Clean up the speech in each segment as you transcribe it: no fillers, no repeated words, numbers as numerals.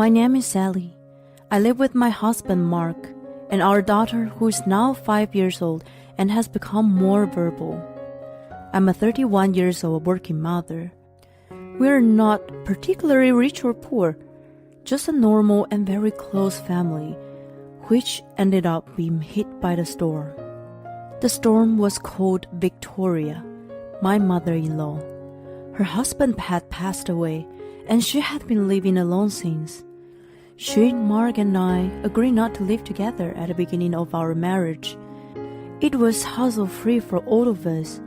My name is Sally. I live with my husband Mark and our daughter who is now 5 years old and has become more verbal. I'm a 31 years old working mother. We're not particularly rich or poor, just a normal and very close family, which ended up being hit by the storm. The storm was called Victoria, my mother-in-law. Her husband had passed away, and she had been living alone since. She, Mark, and I agreed not to live together at the beginning of our marriage. It was hassle-free for all of us.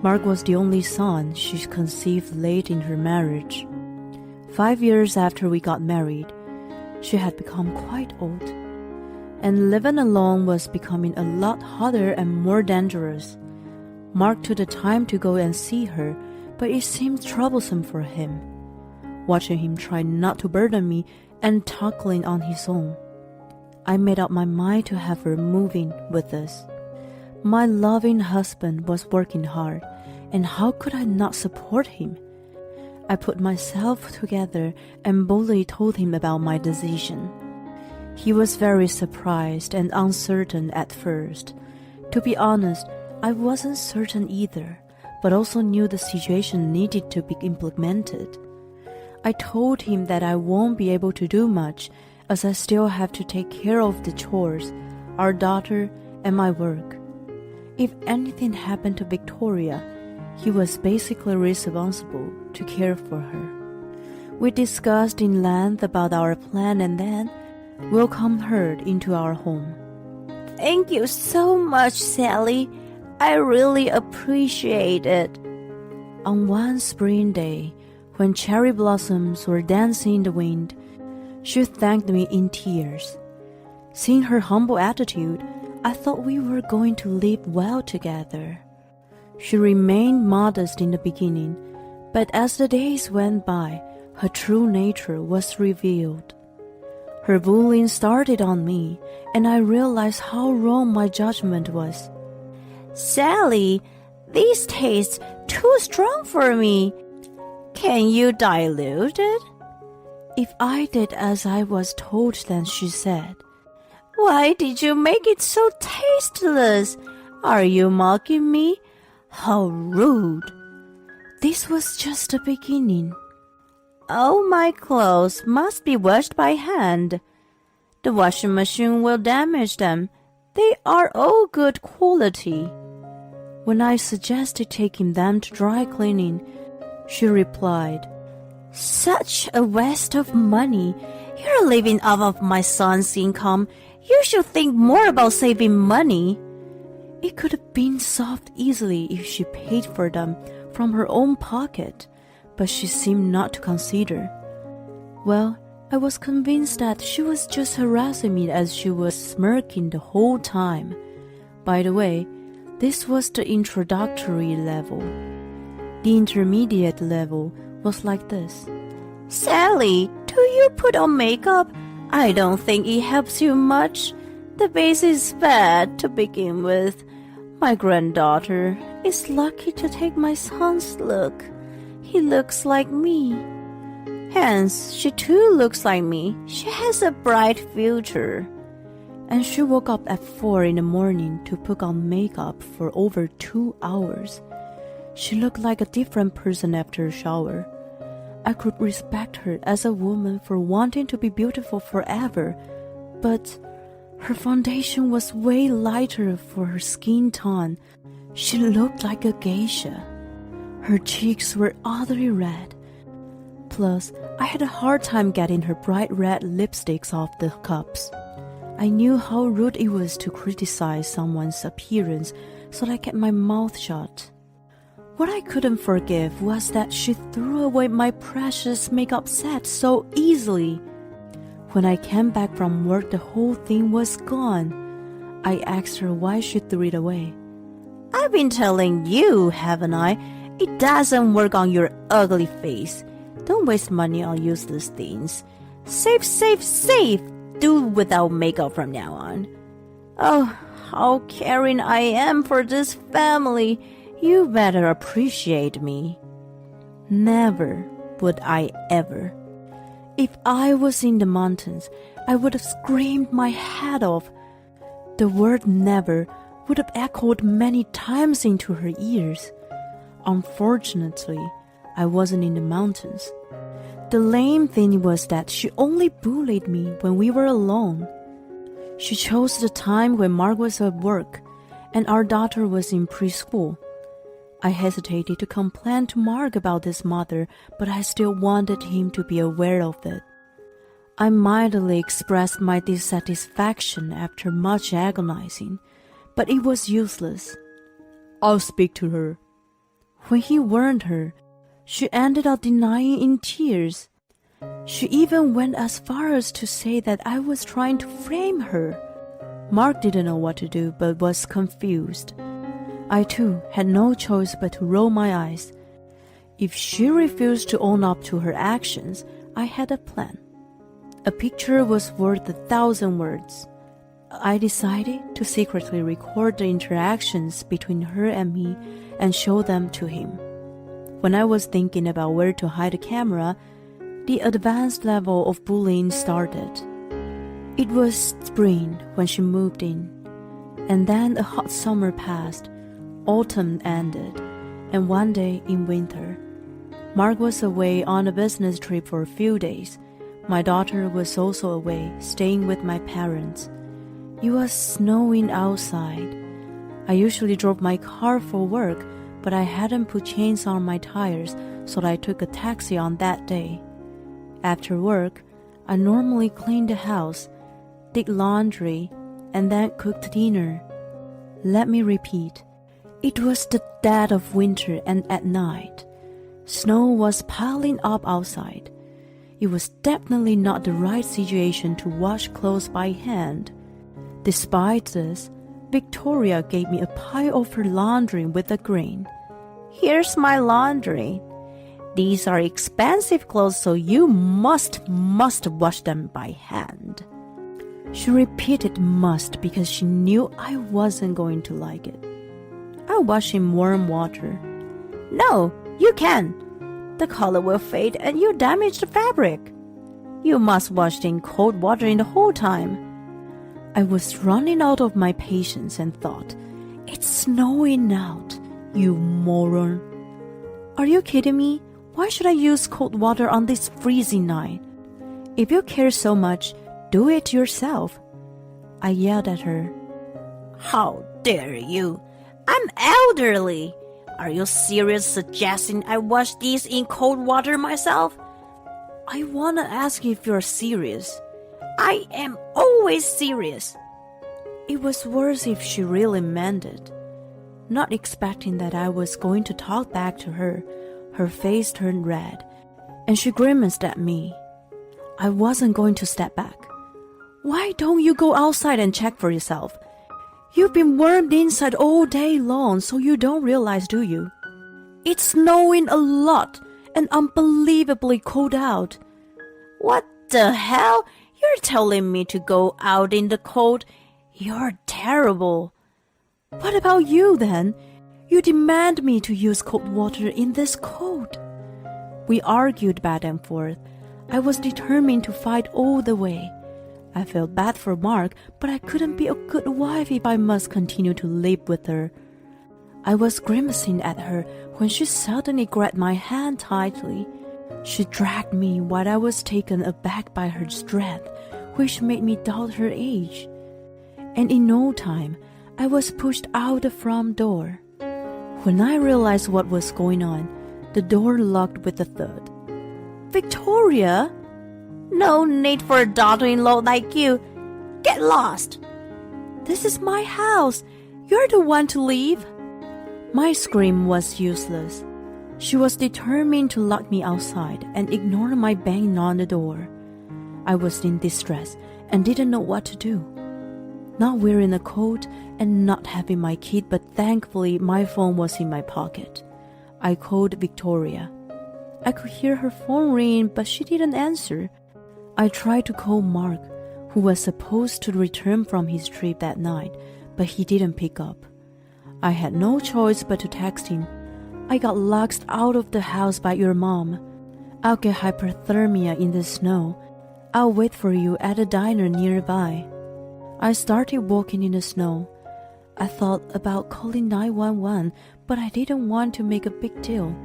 Mark was the only son she conceived late in her marriage. 5 years after we got married, she had become quite old, and living alone was becoming a lot harder and more dangerous. Mark took the time to go and see her, but it seemed troublesome for him, watching him try not to burden me and tackling on his own. I made up my mind to have her moving with us. My loving husband was working hard, and how could I not support him? I put myself together and boldly told him about my decision. He was very surprised and uncertain at first. To be honest, I wasn't certain either, but also knew the situation needed to be implemented. I told him that I won't be able to do much as I still have to take care of the chores, our daughter, and my work. If anything happened to Victoria, he was basically responsible to care for her. We discussed in length about our plan and then welcomed her into our home. Thank you so much, Sally. I really appreciate it. On one spring day, when cherry blossoms were dancing in the wind, she thanked me in tears. Seeing her humble attitude, I thought we were going to live well together. She remained modest in the beginning, but as the days went by, her true nature was revealed. Her bullying started on me, and I realized how wrong my judgment was. Sally, this tastes too strong for me. Can you dilute it? If I did as I was told, then she said, Why did you make it so tasteless? Are you mocking me? How rude. This was just the beginning. All my clothes must be washed by hand. The washing machine will damage them. They are all good quality. When I suggested taking them to dry cleaning, she replied, Such a waste of money. You're living off of my son's income. You should think more about saving money. It could have been solved easily if she paid for them from her own pocket, but she seemed not to consider. Well, I was convinced that she was just harassing me as she was smirking the whole time. By the way, this was the introductory level. The intermediate level was like this. Sally, do you put on makeup? I don't think it helps you much. The base is bad to begin with. My granddaughter is lucky to take my son's look. He looks like me. Hence, she too looks like me. She has a bright future. And she woke up at 4 in the morning to put on makeup for over 2 hours. She looked like a different person after a shower. I could respect her as a woman for wanting to be beautiful forever, but her foundation was way lighter for her skin tone. She looked like a geisha. Her cheeks were oddly red. Plus, I had a hard time getting her bright red lipsticks off the cups. I knew how rude it was to criticize someone's appearance, so I kept my mouth shut. What I couldn't forgive was that she threw away my precious makeup set so easily. When I came back from work, the whole thing was gone. I asked her why she threw it away. I've been telling you, haven't I? It doesn't work on your ugly face. Don't waste money on useless things. Save, save, save. Do without makeup from now on. Oh, how caring I am for this family. You better appreciate me. Never would I ever. If I was in the mountains, I would have screamed my head off. The word never would have echoed many times into her ears. Unfortunately, I wasn't in the mountains. The lame thing was that she only bullied me when we were alone. She chose the time when Mark was at work and our daughter was in preschool. I hesitated to complain to Mark about his mother, but I still wanted him to be aware of it. I mildly expressed my dissatisfaction after much agonizing, but it was useless. I'll speak to her. When he warned her, she ended up denying in tears. She even went as far as to say that I was trying to frame her. Mark didn't know what to do, but was confused. I too had no choice but to roll my eyes. If she refused to own up to her actions, I had a plan. A picture was worth 1,000 words. I decided to secretly record the interactions between her and me and show them to him. When I was thinking about where to hide the camera, the advanced level of bullying started. It was spring when she moved in, and then a hot summer passed, autumn ended, and one day in winter. Mark was away on a business trip for a few days. My daughter was also away, staying with my parents. It was snowing outside. I usually drove my car for work, but I hadn't put chains on my tires, so I took a taxi on that day. After work, I normally cleaned the house, did laundry, and then cooked dinner. Let me repeat. It was the dead of winter and at night. Snow was piling up outside. It was definitely not the right situation to wash clothes by hand. Despite this, Victoria gave me a pile of her laundry with a grin. Here's my laundry. These are expensive clothes, so you must wash them by hand. She repeated must because she knew I wasn't going to like it. I wash in warm water. No, you can't. The color will fade and you damage the fabric. You must wash in cold water in the whole time. I was running out of my patience and thought, it's snowing out, you moron. Are you kidding me? Why should I use cold water on this freezing night? If you care so much, do it yourself. I yelled at her. How dare you? I'm elderly. Are you serious suggesting I wash these in cold water myself? I want to ask if you're serious. I am always serious. It was worse if she really meant it. Not expecting that I was going to talk back to her, her face turned red, and she grimaced at me. I wasn't going to step back. Why don't you go outside and check for yourself? You've been warmed inside all day long, so you don't realize, do you? It's snowing a lot and unbelievably cold out. What the hell? You're telling me to go out in the cold? You're terrible. What about you then? You demand me to use cold water in this cold. We argued back and forth. I was determined to fight all the way. I felt bad for Mark, but I couldn't be a good wife if I must continue to live with her. I was grimacing at her when she suddenly grabbed my hand tightly. She dragged me while I was taken aback by her strength, which made me doubt her age. And in no time, I was pushed out the front door. When I realized what was going on, the door locked with a thud. Victoria! No need for a daughter-in-law like you. Get lost. This is my house. You're the one to leave. My scream was useless. She was determined to lock me outside and ignore my banging on the door. I was in distress and didn't know what to do. Not wearing a coat and not having my kid, but thankfully my phone was in my pocket. I called Victoria. I could hear her phone ring, but she didn't answer. I tried to call Mark, who was supposed to return from his trip that night, but he didn't pick up. I had no choice but to text him. I got locked out of the house by your mom. I'll get hypothermia in the snow. I'll wait for you at a diner nearby. I started walking in the snow. I thought about calling 911, but I didn't want to make a big deal.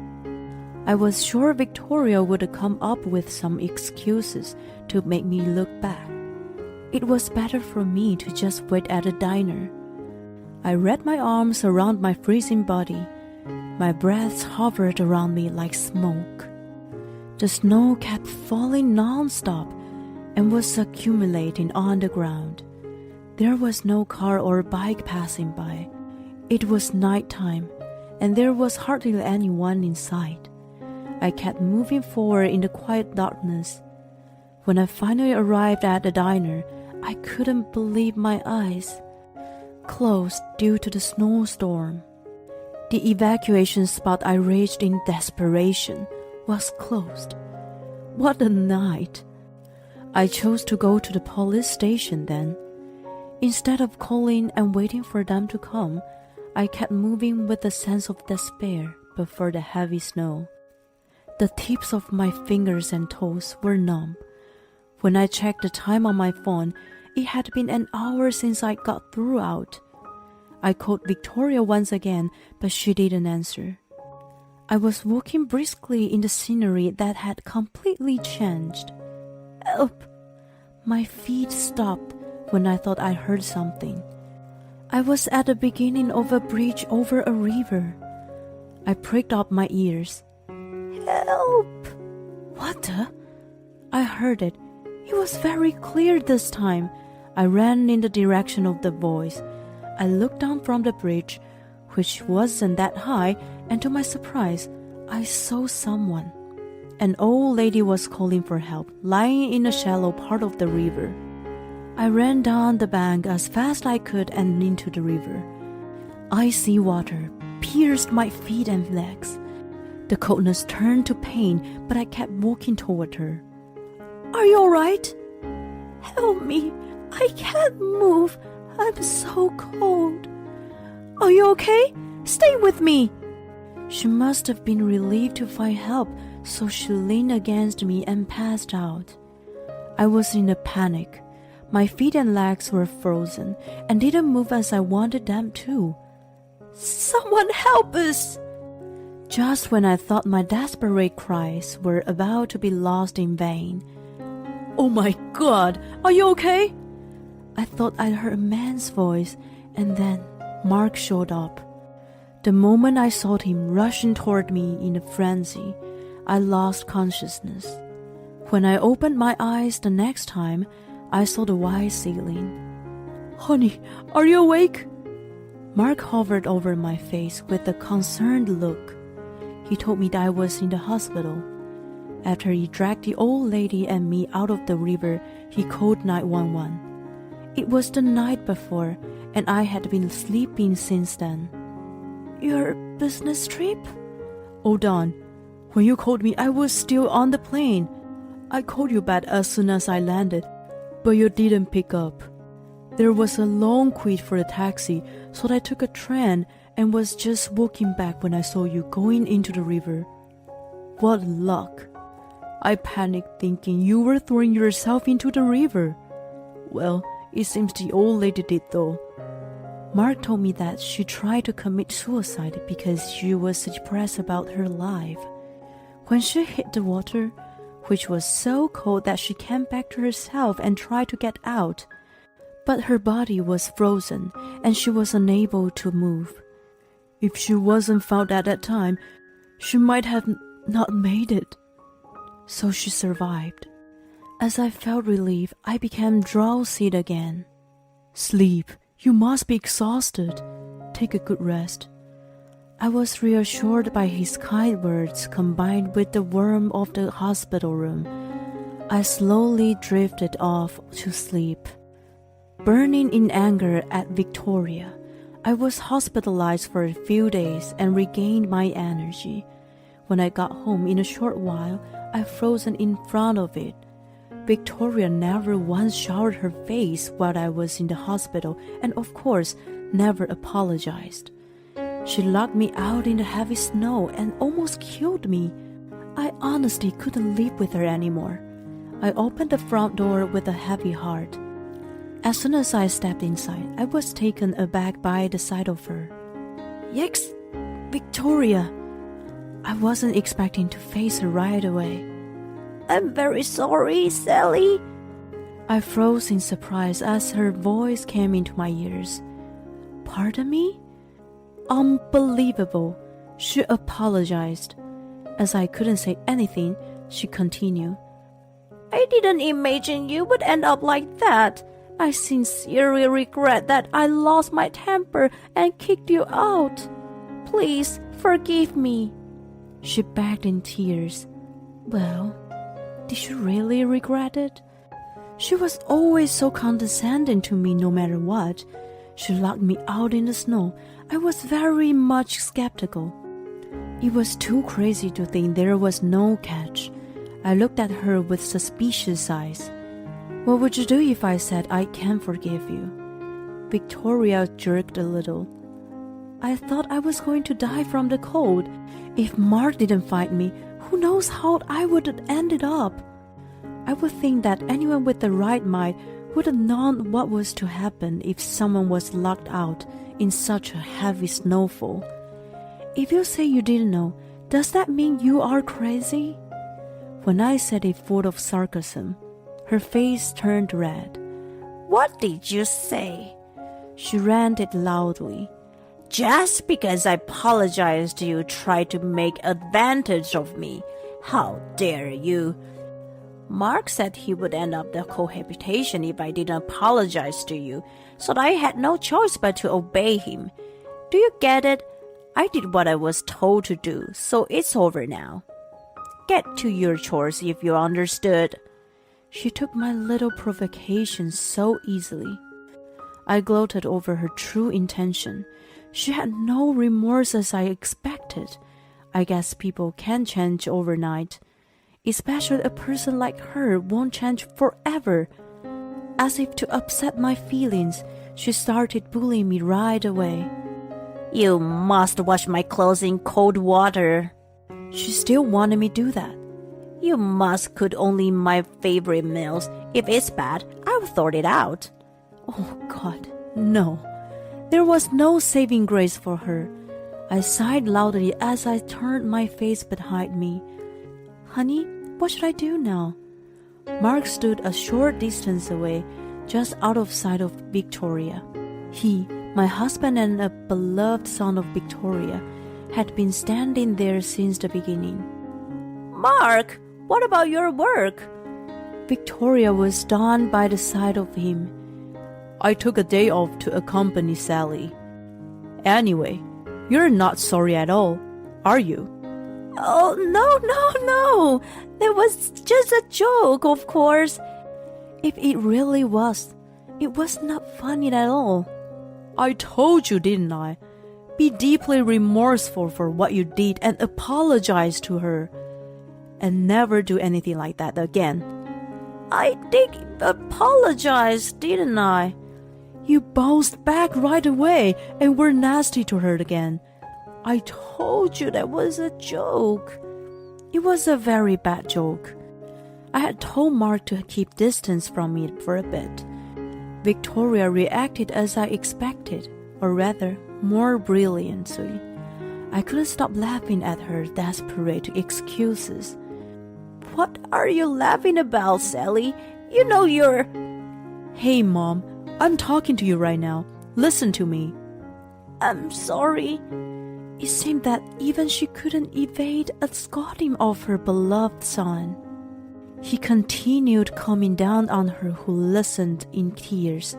I was sure Victoria would come up with some excuses to make me look bad. It was better for me to just wait at a diner. I wrapped my arms around my freezing body. My breath hovered around me like smoke. The snow kept falling non-stop and was accumulating on the ground. There was no car or bike passing by. It was nighttime, and there was hardly anyone in sight. I kept moving forward in the quiet darkness. When I finally arrived at the diner, I couldn't believe my eyes. Closed due to the snowstorm. The evacuation spot I reached in desperation was closed. What a night! I chose to go to the police station then. Instead of calling and waiting for them to come, I kept moving with a sense of despair before the heavy snow. The tips of my fingers and toes were numb. When I checked the time on my phone, it had been an hour since I got through out. I called Victoria once again, but she didn't answer. I was walking briskly in the scenery that had completely changed. Help! My feet stopped when I thought I heard something. I was at the beginning of a bridge over a river. I pricked up my ears. Help! What the? I heard it. It was very clear this time. I ran in the direction of the voice. I looked down from the bridge, which wasn't that high, and to my surprise, I saw someone. An old lady was calling for help, lying in a shallow part of the river. I ran down the bank as fast as I could and into the river. Icy water pierced my feet and legs. The coldness turned to pain, but I kept walking toward her. Are you all right? Help me. I can't move. I'm so cold. Are you okay? Stay with me. She must have been relieved to find help, so she leaned against me and passed out. I was in a panic. My feet and legs were frozen and didn't move as I wanted them to. Someone help us! Just when I thought my desperate cries were about to be lost in vain. Oh my God, are you okay? I thought I heard a man's voice, and then Mark showed up. The moment I saw him rushing toward me in a frenzy, I lost consciousness. When I opened my eyes the next time, I saw the white ceiling. Honey, are you awake? Mark hovered over my face with a concerned look. He told me that I was in the hospital. After he dragged the old lady and me out of the river, he called 911. It was the night before, and I had been sleeping since then. Your business trip? Hold on. When you called me, I was still on the plane. I called you back as soon as I landed, but you didn't pick up. There was a long queue for a taxi, so I took a train and was just walking back when I saw you going into the river. What luck. I panicked thinking you were throwing yourself into the river. Well, it seems the old lady did though. Mark told me that she tried to commit suicide because she was depressed about her life. When she hit the water, which was so cold that she came back to herself and tried to get out, but her body was frozen and she was unable to move. If she wasn't found at that time, she might have not made it. So she survived. As I felt relief, I became drowsy again. Sleep. You must be exhausted. Take a good rest. I was reassured by his kind words combined with the warmth of the hospital room. I slowly drifted off to sleep. Burning in anger at Victoria, I was hospitalized for a few days and regained my energy. When I got home in a short while, I frozen in front of it. Victoria never once showered her face while I was in the hospital and, of course, never apologized. She locked me out in the heavy snow and almost killed me. I honestly couldn't live with her anymore. I opened the front door with a heavy heart. As soon as I stepped inside, I was taken aback by the sight of her. Yikes! Victoria! I wasn't expecting to face her right away. I'm very sorry, Sally. I froze in surprise as her voice came into my ears. Pardon me? Unbelievable. She apologized. As I couldn't say anything, she continued. I didn't imagine you would end up like that. I sincerely regret that I lost my temper and kicked you out. Please forgive me. She begged in tears. Well, did she really regret it? She was always so condescending to me no matter what. She locked me out in the snow. I was very much skeptical. It was too crazy to think there was no catch. I looked at her with suspicious eyes. What would you do if I said I can't forgive you? Victoria jerked a little. I thought I was going to die from the cold. If Mark didn't find me, who knows how I would have ended up? I would think that anyone with the right mind would have known what was to happen if someone was locked out in such a heavy snowfall. If you say you didn't know, does that mean you are crazy? When I said it full of sarcasm, her face turned red. What did you say? She ranted loudly. Just because I apologized, you tried to make advantage of me. How dare you? Mark said he would end up the cohabitation if I didn't apologize to you, so I had no choice but to obey him. Do you get it? I did what I was told to do, so it's over now. Get to your chores if you understood. She took my little provocation so easily. I gloated over her true intention. She had no remorse as I expected. I guess people can change overnight. Especially a person like her won't change forever. As if to upset my feelings, she started bullying me right away. You must wash my clothes in cold water. She still wanted me to do that. You must cook only my favorite meals. If it's bad, I'll sort it out. Oh God, no. There was no saving grace for her. I sighed loudly as I turned my face behind me. Honey, what should I do now? Mark stood a short distance away, just out of sight of Victoria. He, my husband and a beloved son of Victoria, had been standing there since the beginning. Mark, what about your work? Victoria was stunned by the sight of him. I took a day off to accompany Sally. Anyway, you're not sorry at all, are you? Oh, no. That was just a joke, of course. If it really was, it was not funny at all. I told you, didn't I? Be deeply remorseful for what you did and apologize to her. And never do anything like that again. I did apologize, didn't I? You bounced back right away and were nasty to her again. I told you that was a joke. It was a very bad joke. I had told Mark to keep distance from me for a bit. Victoria reacted as I expected, or rather, more brilliantly. I couldn't stop laughing at her desperate excuses. What are you laughing about, Sally? You know you're... Hey, Mom, I'm talking to you right now. Listen to me. I'm sorry. It seemed that even she couldn't evade a scolding of her beloved son. He continued coming down on her, who listened in tears.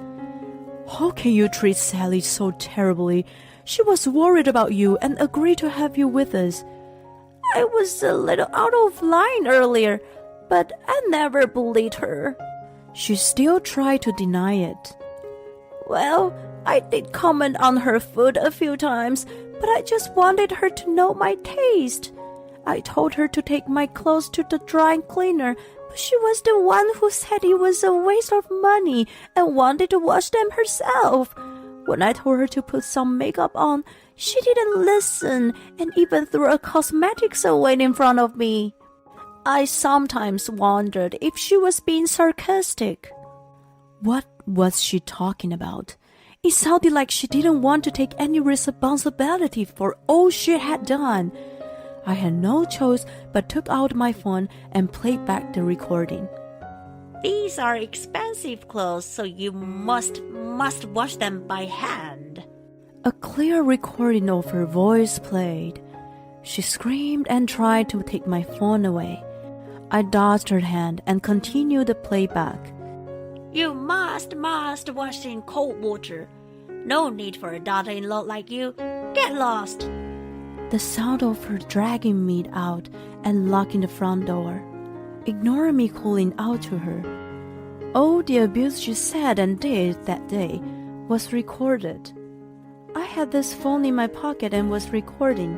How can you treat Sally so terribly? She was worried about you and agreed to have you with us. I was a little out of line earlier, but I never bullied her. She still tried to deny it. Well, I did comment on her food a few times, but I just wanted her to know my taste. I told her to take my clothes to the dry cleaner, but she was the one who said it was a waste of money and wanted to wash them herself. When I told her to put some makeup on, she didn't listen and even threw a cosmetics away in front of me. I sometimes wondered if she was being sarcastic. What was she talking about? It sounded like she didn't want to take any responsibility for all she had done. I had no choice but took out my phone and played back the recording. These are expensive clothes, so you must wash them by hand. A clear recording of her voice played. She screamed and tried to take my phone away. I dodged her hand and continued the playback. You must wash in cold water. No need for a daughter-in-law like you. Get lost. The sound of her dragging me out and locking the front door, ignoring me calling out to her. All the abuse she said and did that day was recorded. I had this phone in my pocket and was recording.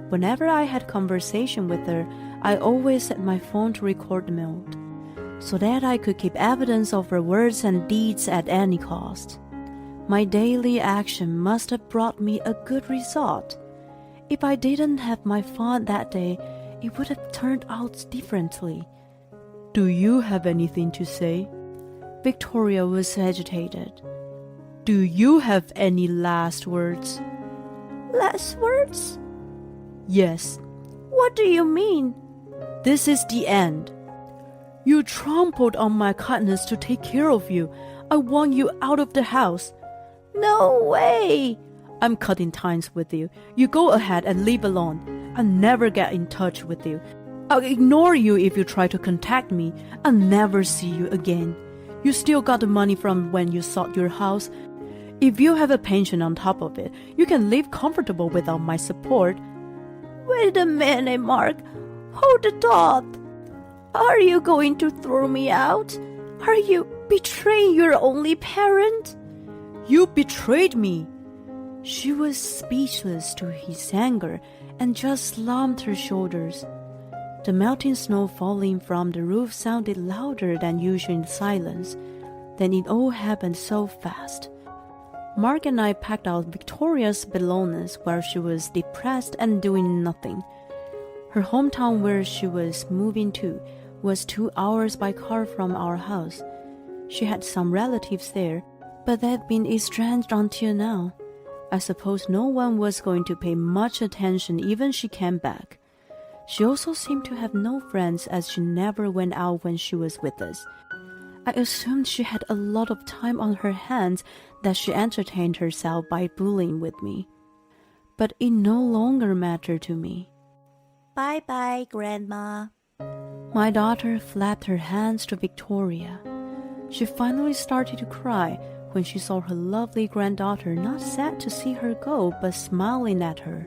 Whenever I had conversation with her, I always set my phone to record mode, so that I could keep evidence of her words and deeds at any cost. My daily action must have brought me a good result. If I didn't have my phone that day, it would have turned out differently. Do you have anything to say? Victoria was agitated. Do you have any last words? Last words? Yes. What do you mean? This is the end. You trampled on my kindness to take care of you. I want you out of the house. No way! I'm cutting ties with you. You go ahead and leave alone. I'll never get in touch with you. I'll ignore you if you try to contact me. I'll never see you again. You still got the money from when you sold your house. If you have a pension on top of it, you can live comfortable without my support. Wait a minute, Mark. Hold the thought. Are you going to throw me out? Are you betraying your only parent? You betrayed me. She was speechless to his anger and just slumped her shoulders. The melting snow falling from the roof sounded louder than usual in the silence. Then it all happened so fast. Mark and I packed out Victoria's belongings while she was depressed and doing nothing. Her hometown where she was moving to was 2 hours by car from our house. She had some relatives there, but they'd been estranged until now. I suppose no one was going to pay much attention even she came back. She also seemed to have no friends as she never went out when she was with us. I assumed she had a lot of time on her hands that she entertained herself by bullying with me. But it no longer mattered to me. Bye-bye, Grandma. My daughter flapped her hands to Victoria. She finally started to cry when she saw her lovely granddaughter not sad to see her go but smiling at her.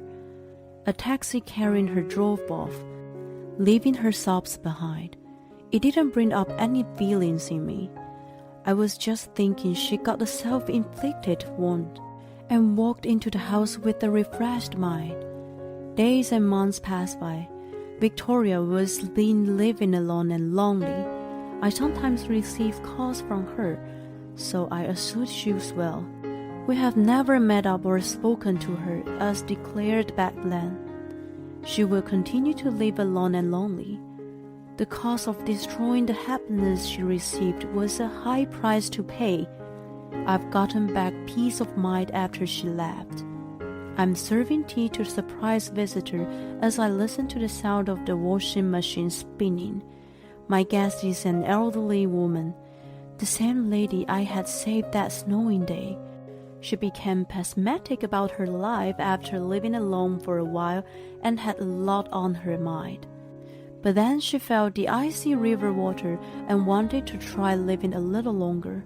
A taxi carrying her drove off, leaving her sobs behind. It didn't bring up any feelings in me. I was just thinking she got a self-inflicted wound and walked into the house with a refreshed mind. Days and months passed by. Victoria was living alone and lonely. I sometimes received calls from her, so I assumed she was well. We have never met up or spoken to her as declared back then. She will continue to live alone and lonely. The cost of destroying the happiness she received was a high price to pay. I've gotten back peace of mind after she left. I'm serving tea to a surprise visitor as I listen to the sound of the washing machine spinning. My guest is an elderly woman, the same lady I had saved that snowing day. She became pessimistic about her life after living alone for a while and had a lot on her mind. But then she felt the icy river water and wanted to try living a little longer.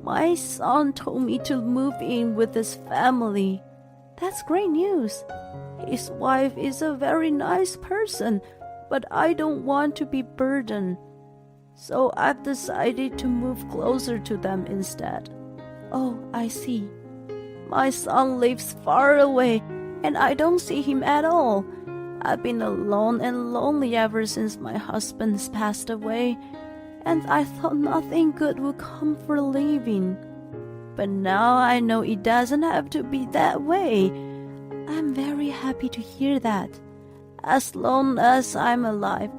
My son told me to move in with his family. That's great news. His wife is a very nice person, but I don't want to be burdened. So I've decided to move closer to them instead. Oh, I see. My son lives far away, and I don't see him at all. I've been alone and lonely ever since my husband's passed away, and I thought nothing good would come for leaving. But now I know it doesn't have to be that way. I'm very happy to hear that. As long as I'm alive,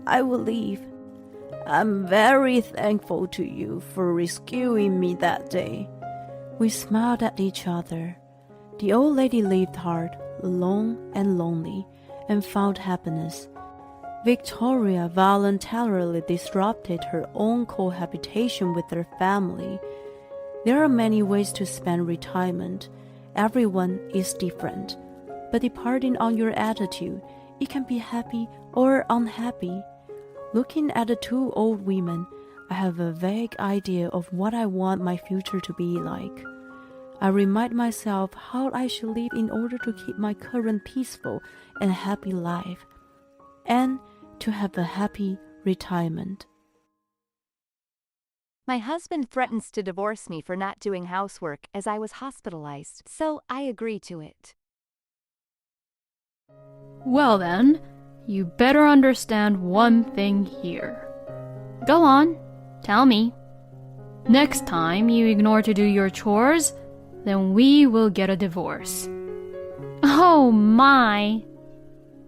I will leave. I'm very thankful to you for rescuing me that day." We smiled at each other. The old lady lived hard, alone and lonely, and found happiness. Victoria voluntarily disrupted her own cohabitation with her family. There are many ways to spend retirement. Everyone is different. But depending on your attitude, it can be happy or unhappy. Looking at the two old women, I have a vague idea of what I want my future to be like. I remind myself how I should live in order to keep my current peaceful and happy life, and to have a happy retirement. My husband threatens to divorce me for not doing housework as I was hospitalized, so I agree to it. Well then, you better understand one thing here. Go on, tell me. Next time you ignore to do your chores, then we will get a divorce. Oh my!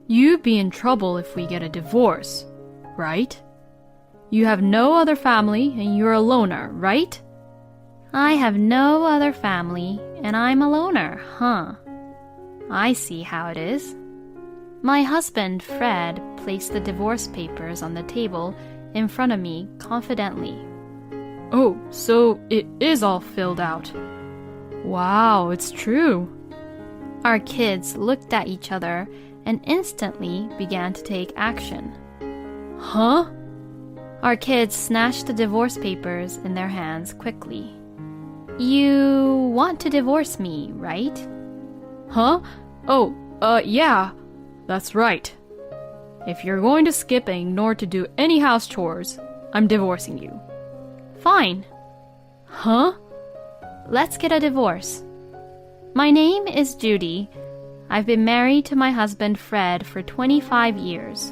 You'd be in trouble if we get a divorce, right? You have no other family and you're a loner, right? I have no other family and I'm a loner, huh? I see how it is. My husband, Fred, placed the divorce papers on the table in front of me confidently. Oh, so it is all filled out. Wow, it's true. Our kids looked at each other and instantly began to take action. Huh? Our kids snatched the divorce papers in their hands quickly. You want to divorce me, right? Huh? Oh, yeah, that's right. If you're going to skip and ignore to do any house chores, I'm divorcing you. Fine. Huh? Let's get a divorce. My name is Judy. I've been married to my husband Fred for 25 years.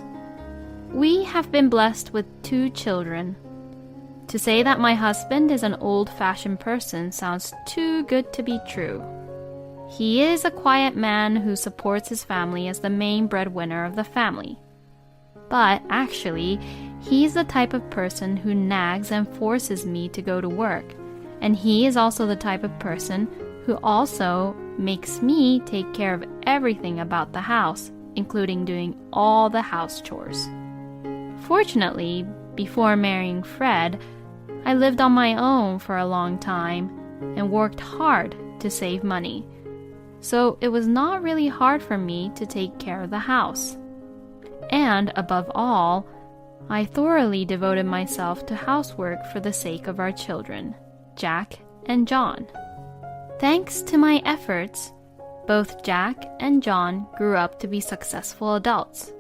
We have been blessed with 2 children. To say that my husband is an old-fashioned person sounds too good to be true. He is a quiet man who supports his family as the main breadwinner of the family. But actually, he's the type of person who nags and forces me to go to work, and he is also the type of person who also makes me take care of everything about the house, including doing all the house chores. Fortunately, before marrying Fred, I lived on my own for a long time and worked hard to save money. So it was not really hard for me to take care of the house. And above all, I thoroughly devoted myself to housework for the sake of our children, Jack and John. Thanks to my efforts, both Jack and John grew up to be successful adults.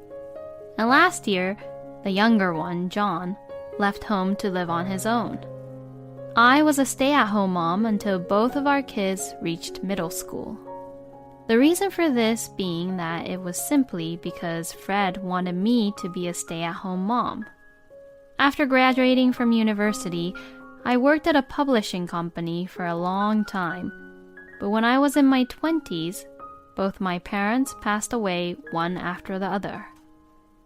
And last year, the younger one, John, left home to live on his own. I was a stay-at-home mom until both of our kids reached middle school. The reason for this being that it was simply because Fred wanted me to be a stay-at-home mom. After graduating from university, I worked at a publishing company for a long time. But when I was in my 20s, both my parents passed away one after the other.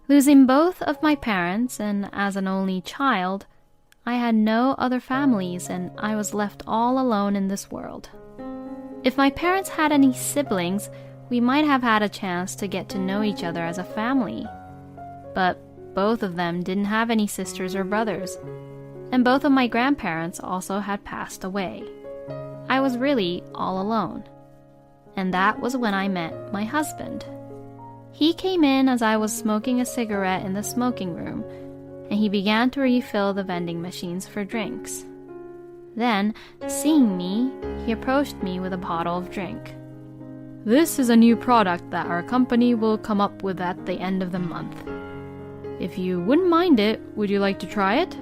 Losing both of my parents, and as an only child, I had no other families and I was left all alone in this world. If my parents had any siblings, we might have had a chance to get to know each other as a family. But both of them didn't have any sisters or brothers, and both of my grandparents also had passed away. I was really all alone. And that was when I met my husband. He came in as I was smoking a cigarette in the smoking room, and he began to refill the vending machines for drinks. Then, seeing me, he approached me with a bottle of drink. This is a new product that our company will come up with at the end of the month. If you wouldn't mind it, would you like to try it?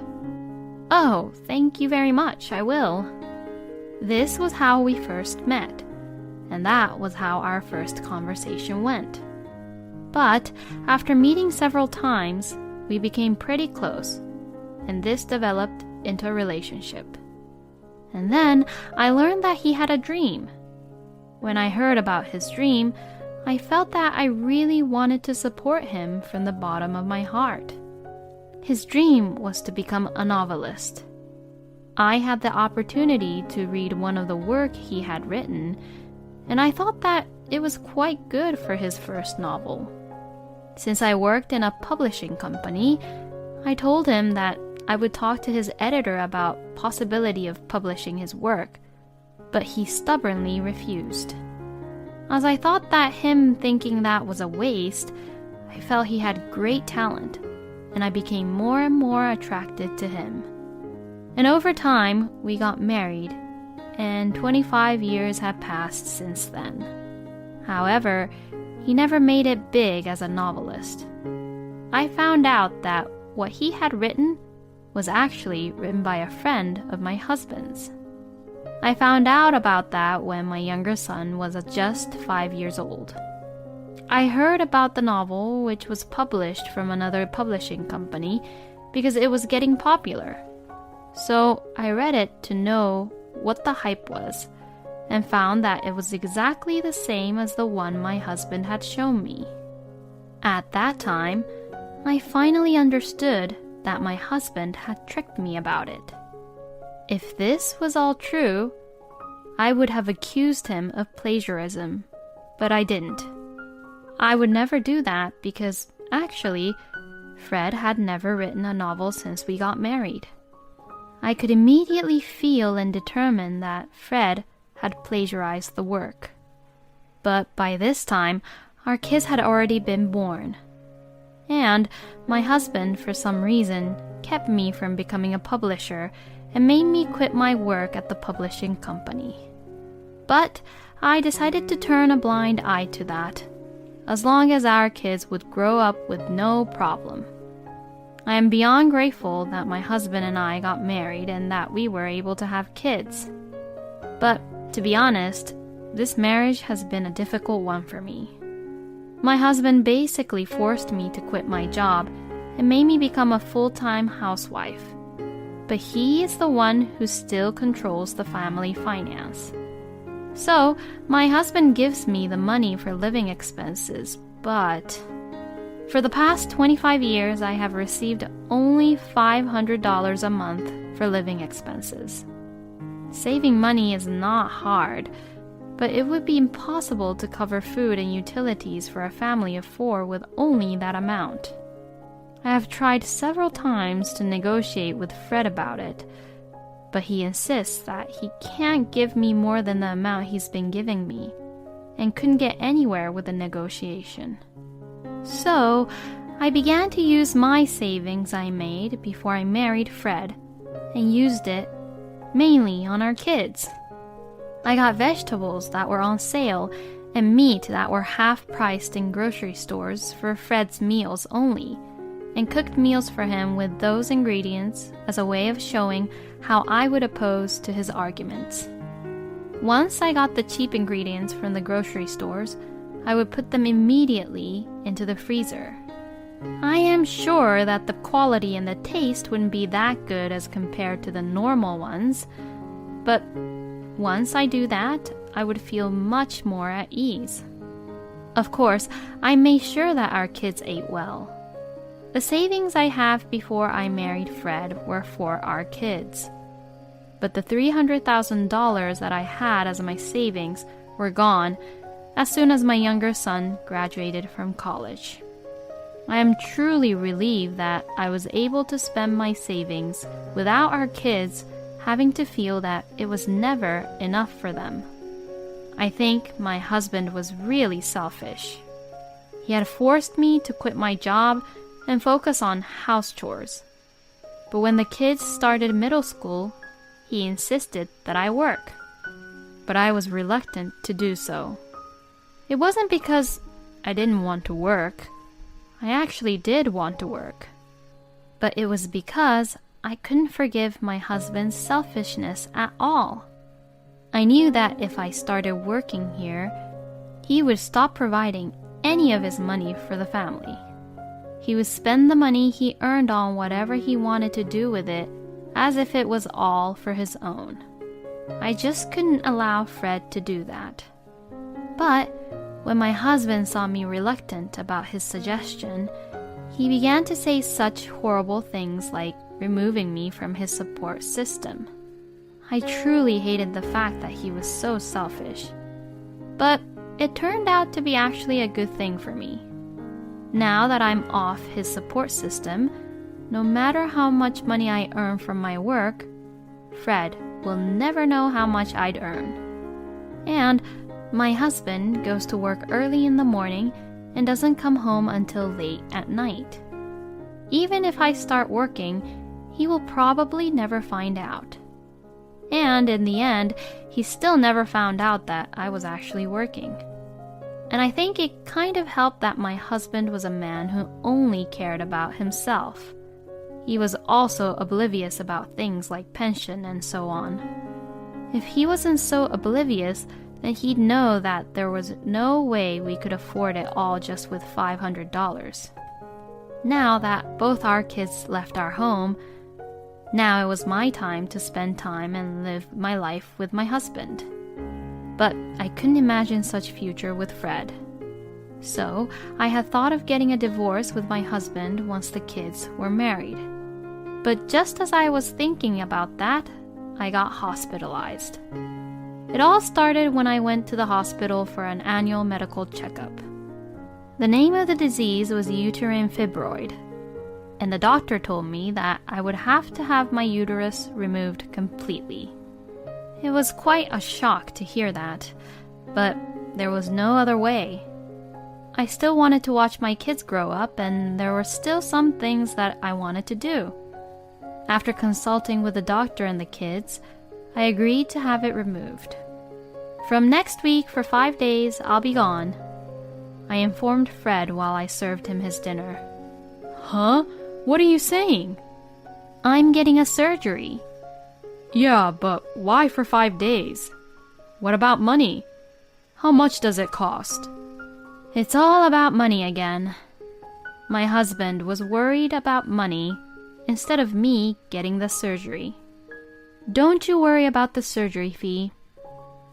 Oh, thank you very much, I will. This was how we first met, and that was how our first conversation went. But after meeting several times, we became pretty close, and this developed into a relationship. And then I learned that he had a dream. When I heard about his dream, I felt that I really wanted to support him from the bottom of my heart. His dream was to become a novelist. I had the opportunity to read one of the work he had written, and I thought that it was quite good for his first novel. Since I worked in a publishing company, I told him that I would talk to his editor about possibility of publishing his work, but he stubbornly refused. As I thought that him thinking that was a waste, I felt he had great talent, and I became more and more attracted to him. And over time, we got married, and 25 years have passed since then. However, he never made it big as a novelist. I found out that what he had written was actually written by a friend of my husband's. I found out about that when my younger son was just 5 years old. I heard about the novel, which was published from another publishing company, because it was getting popular. So I read it to know what the hype was, and found that it was exactly the same as the one my husband had shown me. At that time, I finally understood that my husband had tricked me about it. If this was all true, I would have accused him of plagiarism, but I didn't. I would never do that because, actually, Fred had never written a novel since we got married. I could immediately feel and determine that Fred had plagiarized the work. But by this time, our kids had already been born. And my husband, for some reason, kept me from becoming a publisher and made me quit my work at the publishing company. But I decided to turn a blind eye to that, as long as our kids would grow up with no problem. I am beyond grateful that my husband and I got married and that we were able to have kids. But to be honest, this marriage has been a difficult one for me. My husband basically forced me to quit my job and made me become a full-time housewife. But he is the one who still controls the family finance. So, my husband gives me the money for living expenses, but for the past 25 years, I have received only $500 a month for living expenses. Saving money is not hard, but it would be impossible to cover food and utilities for a family of 4 with only that amount. I have tried several times to negotiate with Fred about it, but he insists that he can't give me more than the amount he's been giving me, and couldn't get anywhere with the negotiation. So, I began to use my savings I made before I married Fred, and used it mainly on our kids. I got vegetables that were on sale and meat that were half-priced in grocery stores for Fred's meals only, and cooked meals for him with those ingredients as a way of showing how I would oppose to his arguments. Once I got the cheap ingredients from the grocery stores, I would put them immediately into the freezer. I am sure that the quality and the taste wouldn't be that good as compared to the normal ones, but once I do that, I would feel much more at ease. Of course, I made sure that our kids ate well. The savings I have before I married Fred were for our kids. But the $300,000 that I had as my savings were gone as soon as my younger son graduated from college. I am truly relieved that I was able to spend my savings without our kids having to feel that it was never enough for them. I think my husband was really selfish. He had forced me to quit my job and focus on house chores. But when the kids started middle school, he insisted that I work. But I was reluctant to do so. It wasn't because I didn't want to work. I actually did want to work. But it was because I couldn't forgive my husband's selfishness at all. I knew that if I started working here, he would stop providing any of his money for the family. He would spend the money he earned on whatever he wanted to do with it, as if it was all for his own. I just couldn't allow Fred to do that. But when my husband saw me reluctant about his suggestion, he began to say such horrible things like removing me from his support system. I truly hated the fact that he was so selfish. But it turned out to be actually a good thing for me. Now that I'm off his support system, no matter how much money I earn from my work, Fred will never know how much I'd earn. And my husband goes to work early in the morning and doesn't come home until late at night. Even if I start working, he will probably never find out. And in the end, he still never found out that I was actually working. And I think it kind of helped that my husband was a man who only cared about himself. He was also oblivious about things like pension and so on. If he wasn't so oblivious, then he'd know that there was no way we could afford it all just with $500. Now that both our kids left our home, now it was my time to spend time and live my life with my husband. But I couldn't imagine such future with Fred. So I had thought of getting a divorce with my husband once the kids were married. But just as I was thinking about that, I got hospitalized. It all started when I went to the hospital for an annual medical checkup. The name of the disease was uterine fibroid, and the doctor told me that I would have to have my uterus removed completely. It was quite a shock to hear that, but there was no other way. I still wanted to watch my kids grow up, and there were still some things that I wanted to do. After consulting with the doctor and the kids, I agreed to have it removed. From next week for 5 days, I'll be gone. I informed Fred while I served him his dinner. Huh? What are you saying? I'm getting a surgery. Yeah, but why for 5 days? What about money? How much does it cost? It's all about money again. My husband was worried about money instead of me getting the surgery. Don't you worry about the surgery fee.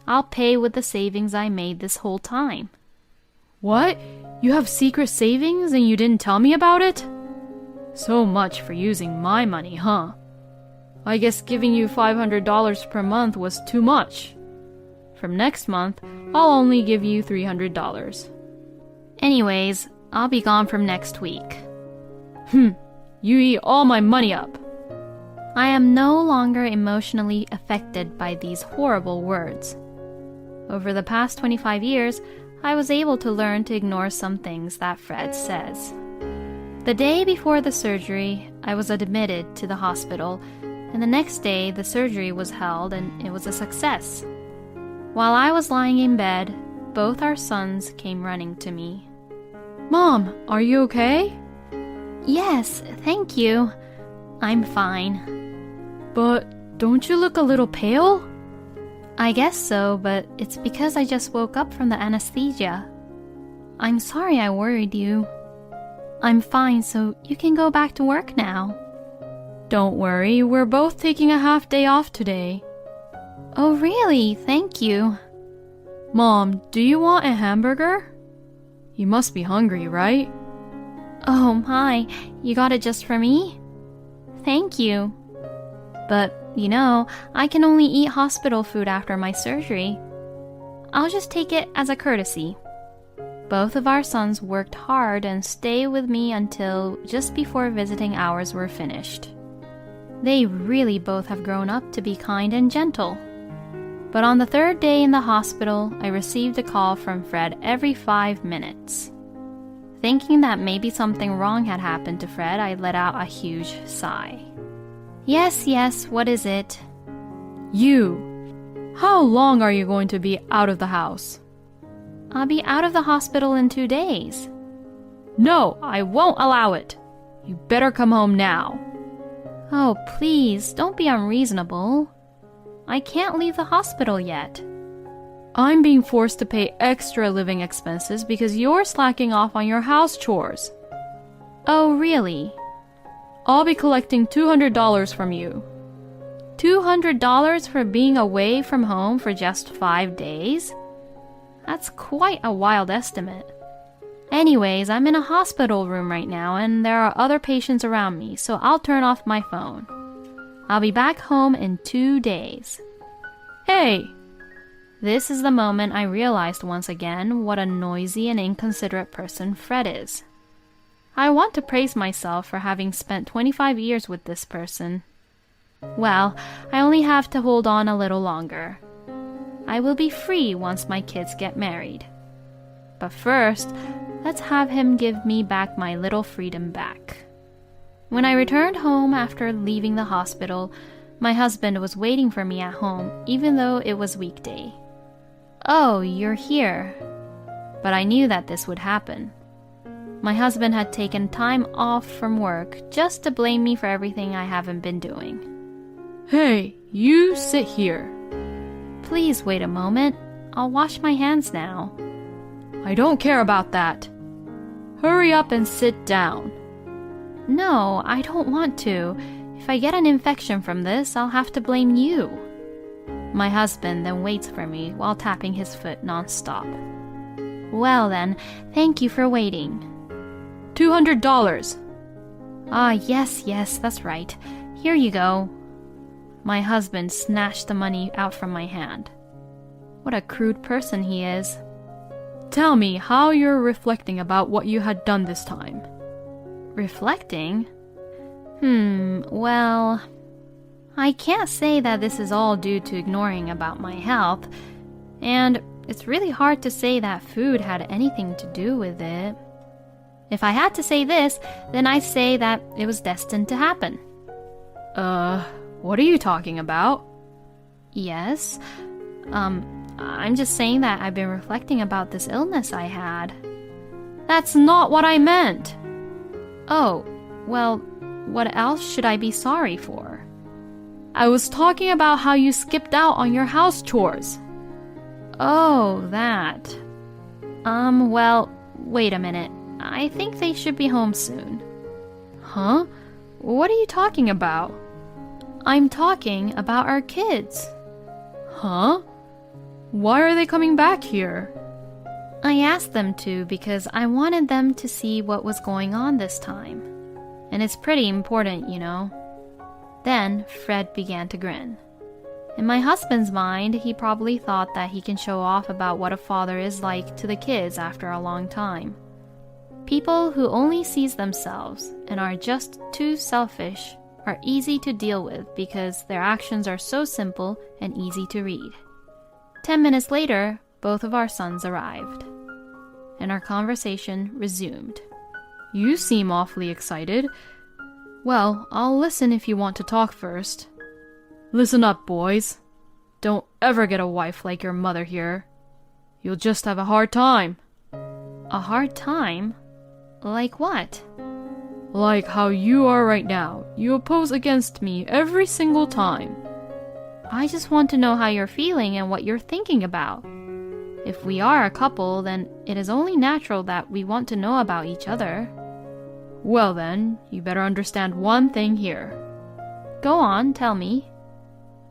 I'll pay with the savings I made this whole time. What? You have secret savings and you didn't tell me about it? So much for using my money, huh? I guess giving you $500 per month was too much. From next month, I'll only give you $300. Anyways, I'll be gone from next week. You eat all my money up. I am no longer emotionally affected by these horrible words. Over the past 25 years, I was able to learn to ignore some things that Fred says. The day before the surgery, I was admitted to the hospital, and the next day the surgery was held and it was a success. While I was lying in bed, both our sons came running to me. Mom, are you okay? Yes, thank you. I'm fine. But don't you look a little pale? I guess so, but it's because I just woke up from the anesthesia. I'm sorry I worried you. I'm fine, so you can go back to work now. Don't worry, we're both taking a half day off today. Oh really? Thank you. Mom, do you want a hamburger? You must be hungry, right? Oh my, you got it just for me? Thank you. But, you know, I can only eat hospital food after my surgery. I'll just take it as a courtesy. Both of our sons worked hard and stayed with me until just before visiting hours were finished. They really both have grown up to be kind and gentle. But on the third day in the hospital, I received a call from Fred every 5 minutes. Thinking that maybe something wrong had happened to Fred, I let out a huge sigh. Yes, what is it? You! How long are you going to be out of the house? I'll be out of the hospital in 2 days. No, I won't allow it. You better come home now. Oh, please, don't be unreasonable. I can't leave the hospital yet. I'm being forced to pay extra living expenses because you're slacking off on your house chores. Oh, really? I'll be collecting $200 from you. $200 for being away from home for just 5 days? That's quite a wild estimate. Anyways, I'm in a hospital room right now and there are other patients around me, so I'll turn off my phone. I'll be back home in 2 days. Hey! This is the moment I realized once again what a noisy and inconsiderate person Fred is. I want to praise myself for having spent 25 years with this person. Well, I only have to hold on a little longer. I will be free once my kids get married. But first, let's have him give me back my little freedom back. When I returned home after leaving the hospital, my husband was waiting for me at home, even though it was weekday. Oh, you're here. But I knew that this would happen. My husband had taken time off from work just to blame me for everything I haven't been doing. Hey, you sit here. Please wait a moment. I'll wash my hands now. I don't care about that. Hurry up and sit down. No, I don't want to. If I get an infection from this, I'll have to blame you. My husband then waits for me while tapping his foot non-stop. Well then, thank you for waiting. $200. Ah, yes, that's right. Here you go. My husband snatched the money out from my hand. What a crude person he is. Tell me how you're reflecting about what you had done this time. Reflecting? Well, I can't say that this is all due to ignoring about my health, and it's really hard to say that food had anything to do with it. If I had to say this, then I'd say that it was destined to happen. What are you talking about? Yes, I'm just saying that I've been reflecting about this illness I had. That's not what I meant. Oh, well, what else should I be sorry for? I was talking about how you skipped out on your house chores. Oh, that. Well, wait a minute. I think they should be home soon. Huh? What are you talking about? I'm talking about our kids. Huh? Why are they coming back here? I asked them to because I wanted them to see what was going on this time. And it's pretty important, you know. Then Fred began to grin. In my husband's mind, he probably thought that he can show off about what a father is like to the kids after a long time. People who only sees themselves and are just too selfish are easy to deal with because their actions are so simple and easy to read. 10 minutes later, both of our sons arrived, and our conversation resumed. You seem awfully excited. Well, I'll listen if you want to talk first. Listen up, boys. Don't ever get a wife like your mother here. You'll just have a hard time. A hard time? Like what? Like how you are right now. You oppose against me every single time. I just want to know how you're feeling and what you're thinking about. If we are a couple, then it is only natural that we want to know about each other. Well then, you better understand one thing here. Go on, tell me.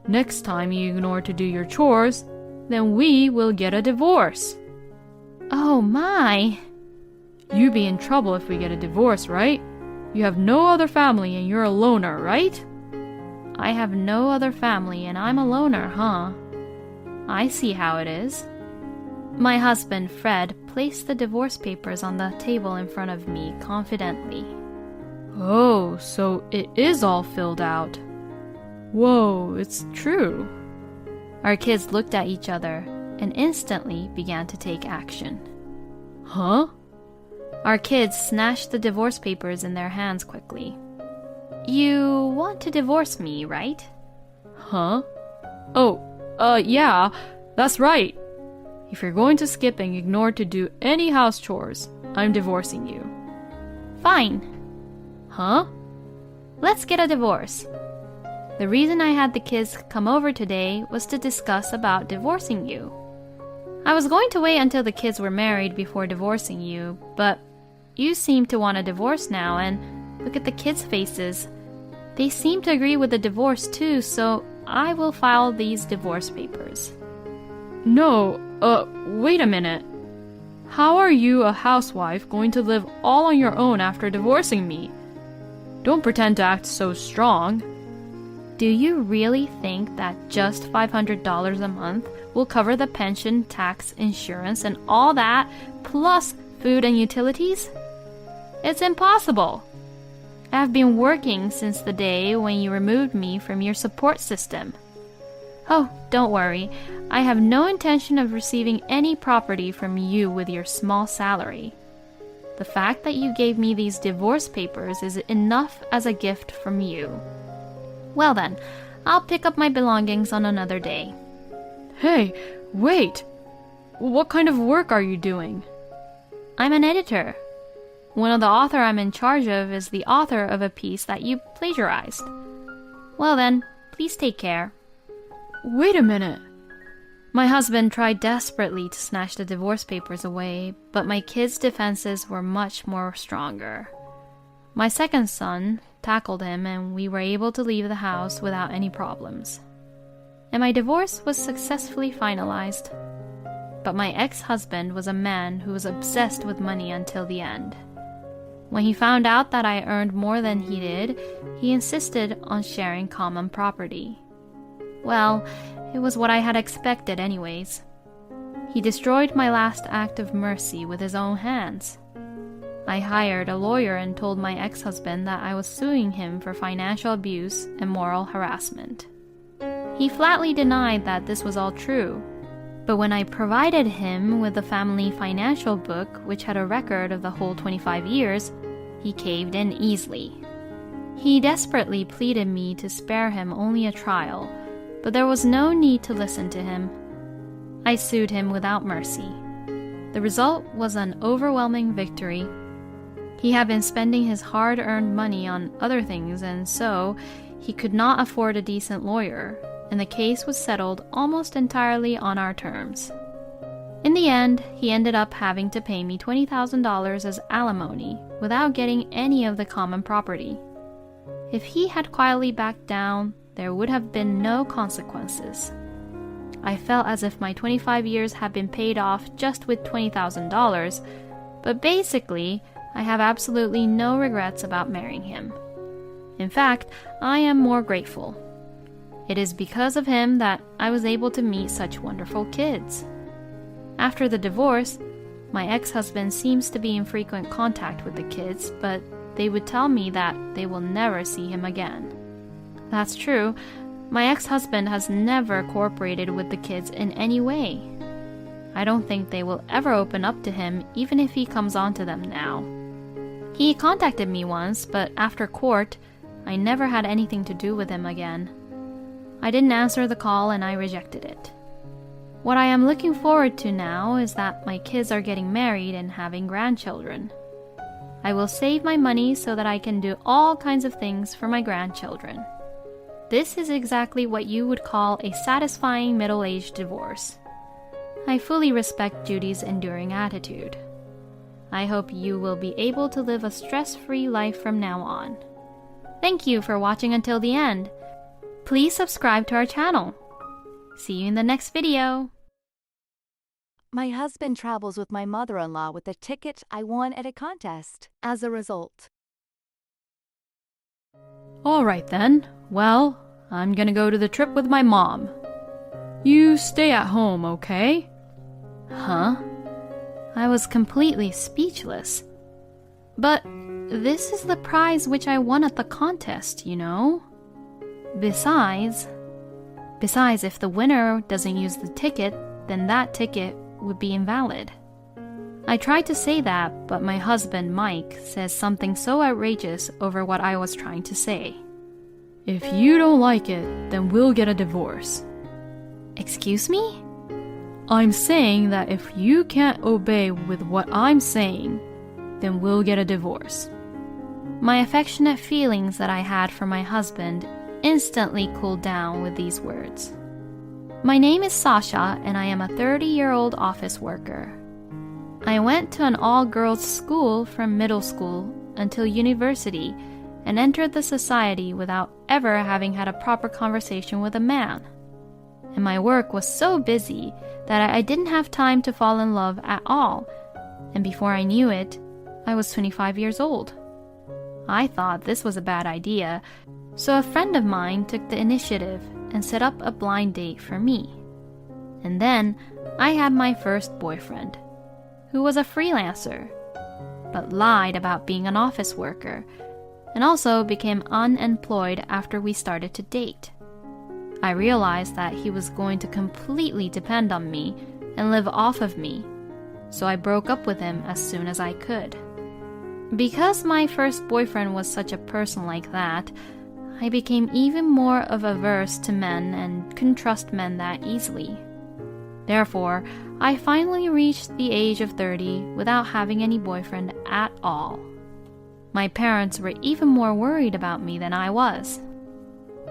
Next time you ignore to do your chores, then we will get a divorce. Oh my! You be in trouble if we get a divorce, right? You have no other family and you're a loner, right? I have no other family and I'm a loner, huh? I see how it is. My husband, Fred, placed the divorce papers on the table in front of me confidently. Oh, so it is all filled out. Whoa, it's true. Our kids looked at each other and instantly began to take action. Huh? Our kids snatched the divorce papers in their hands quickly. You want to divorce me, right? Huh? Oh, yeah, that's right. If you're going to skip and ignore to do any house chores, I'm divorcing you. Fine. Huh? Let's get a divorce. The reason I had the kids come over today was to discuss about divorcing you. I was going to wait until the kids were married before divorcing you, but you seem to want a divorce now, and look at the kids' faces. They seem to agree with the divorce too, so I will file these divorce papers. No, wait a minute. How are you, a housewife, going to live all on your own after divorcing me? Don't pretend to act so strong. Do you really think that just $500 a month will cover the pension, tax, insurance, and all that, plus food and utilities? It's impossible. I've been working since the day when you removed me from your support system. Oh, don't worry. I have no intention of receiving any property from you with your small salary. The fact that you gave me these divorce papers is enough as a gift from you. Well then, I'll pick up my belongings on another day. Hey, wait! What kind of work are you doing? I'm an editor. One of the author I'm in charge of is the author of a piece that you plagiarized. Well then, please take care. Wait a minute. My husband tried desperately to snatch the divorce papers away, but my kids' defenses were much more stronger. My second son tackled him and we were able to leave the house without any problems. And my divorce was successfully finalized. But my ex-husband was a man who was obsessed with money until the end. When he found out that I earned more than he did, he insisted on sharing common property. Well, it was what I had expected anyways. He destroyed my last act of mercy with his own hands. I hired a lawyer and told my ex-husband that I was suing him for financial abuse and moral harassment. He flatly denied that this was all true, but when I provided him with the family financial book, which had a record of the whole 25 years, he caved in easily. He desperately pleaded me to spare him only a trial, but there was no need to listen to him. I sued him without mercy. The result was an overwhelming victory. He had been spending his hard-earned money on other things, and so he could not afford a decent lawyer, and the case was settled almost entirely on our terms. In the end, he ended up having to pay me $20,000 as alimony without getting any of the common property. If he had quietly backed down, there would have been no consequences. I felt as if my 25 years had been paid off just with $20,000, but basically, I have absolutely no regrets about marrying him. In fact, I am more grateful. It is because of him that I was able to meet such wonderful kids. After the divorce, my ex-husband seems to be in frequent contact with the kids, but they would tell me that they will never see him again. That's true. My ex-husband has never cooperated with the kids in any way. I don't think they will ever open up to him even if he comes on to them now. He contacted me once, but after court, I never had anything to do with him again. I didn't answer the call and I rejected it. What I am looking forward to now is that my kids are getting married and having grandchildren. I will save my money so that I can do all kinds of things for my grandchildren. This is exactly what you would call a satisfying middle-aged divorce. I fully respect Judy's enduring attitude. I hope you will be able to live a stress-free life from now on. Thank you for watching until the end. Please subscribe to our channel. See you in the next video. My husband travels with my mother-in-law with a ticket I won at a contest as a result. All right then. Well, I'm gonna go to the trip with my mom. You stay at home, okay? Huh? I was completely speechless. But this is the prize which I won at the contest, you know? Besides, if the winner doesn't use the ticket, then that ticket would be invalid. I tried to say that, but my husband, Mike, says something so outrageous over what I was trying to say. If you don't like it, then we'll get a divorce. Excuse me? I'm saying that if you can't obey with what I'm saying, then we'll get a divorce. My affectionate feelings that I had for my husband instantly cooled down with these words. My name is Sasha, and I am a 30-year-old office worker. I went to an all-girls school from middle school until university and entered the society without ever having had a proper conversation with a man. And my work was so busy that I didn't have time to fall in love at all, And before I knew it, I was 25 years old. I thought this was a bad idea, so a friend of mine took the initiative and set up a blind date for me. And then I had my first boyfriend, who was a freelancer, but lied about being an office worker, and also became unemployed after we started to date. I realized that he was going to completely depend on me and live off of me, so I broke up with him as soon as I could. Because my first boyfriend was such a person like that, I became even more of averse to men and couldn't trust men that easily. Therefore, I finally reached the age of 30 without having any boyfriend at all. My parents were even more worried about me than I was.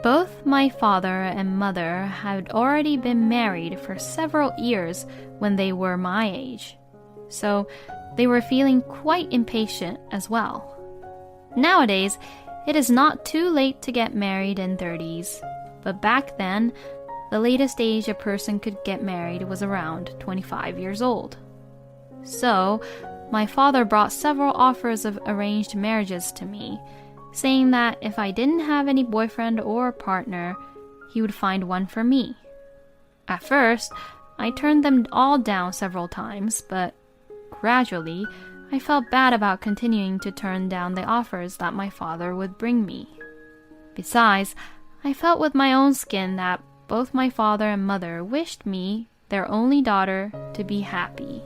Both my father and mother had already been married for several years when they were my age, so they were feeling quite impatient as well. Nowadays, it is not too late to get married in 30s, but back then, the latest age a person could get married was around 25 years old. So, my father brought several offers of arranged marriages to me, saying that if I didn't have any boyfriend or partner, he would find one for me. At first, I turned them all down several times, but gradually, I felt bad about continuing to turn down the offers that my father would bring me. Besides, I felt with my own skin that both my father and mother wished me, their only daughter, to be happy.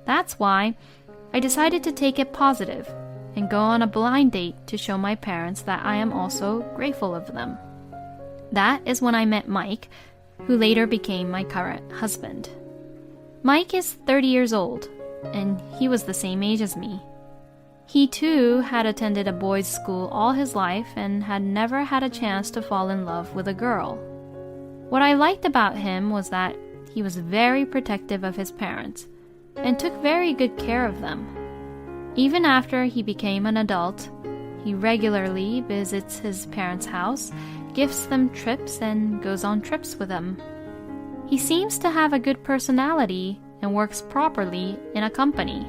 That's why I decided to take it positive and go on a blind date to show my parents that I am also grateful of them. That is when I met Mike, who later became my current husband. Mike is 30 years old, and he was the same age as me. He too had attended a boys' school all his life and had never had a chance to fall in love with a girl. What I liked about him was that he was very protective of his parents and took very good care of them. Even after he became an adult, he regularly visits his parents' house, gifts them trips, and goes on trips with them. He seems to have a good personality and works properly in a company.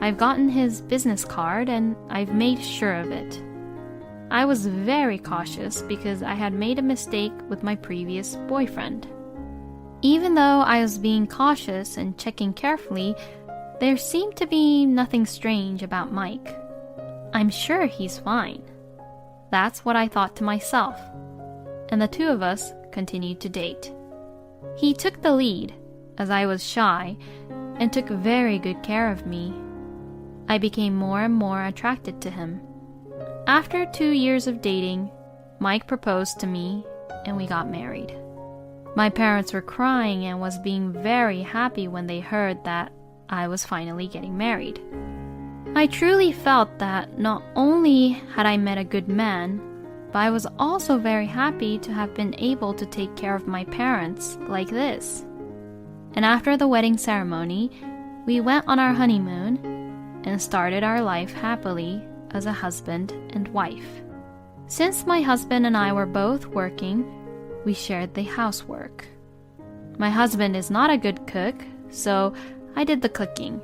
I've gotten his business card and I've made sure of it. I was very cautious because I had made a mistake with my previous boyfriend. Even though I was being cautious and checking carefully, there seemed to be nothing strange about Mike. I'm sure he's fine. That's what I thought to myself, and the two of us continued to date. He took the lead, as I was shy, and took very good care of me. I became more and more attracted to him. After 2 years of dating, Mike proposed to me, and we got married. My parents were crying and was being very happy when they heard that I was finally getting married. I truly felt that not only had I met a good man, but I was also very happy to have been able to take care of my parents like this. And after the wedding ceremony, we went on our honeymoon and started our life happily as a husband and wife. Since my husband and I were both working, we shared the housework. My husband is not a good cook, so I did the cooking,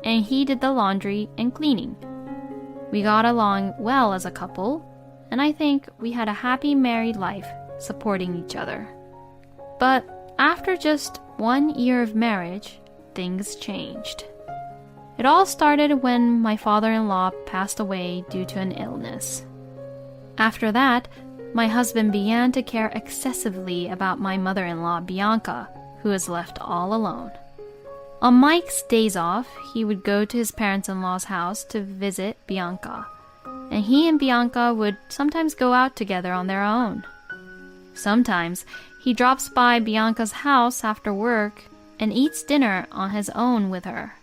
and he did the laundry and cleaning. We got along well as a couple, and I think we had a happy married life supporting each other. But after just 1 year of marriage, things changed. It all started when my father-in-law passed away due to an illness. After that, my husband began to care excessively about my mother-in-law, Bianca, who was left all alone. On Mike's days off, he would go to his parents-in-law's house to visit Bianca, and he and Bianca would sometimes go out together on their own. Sometimes he drops by Bianca's house after work and eats dinner on his own with her.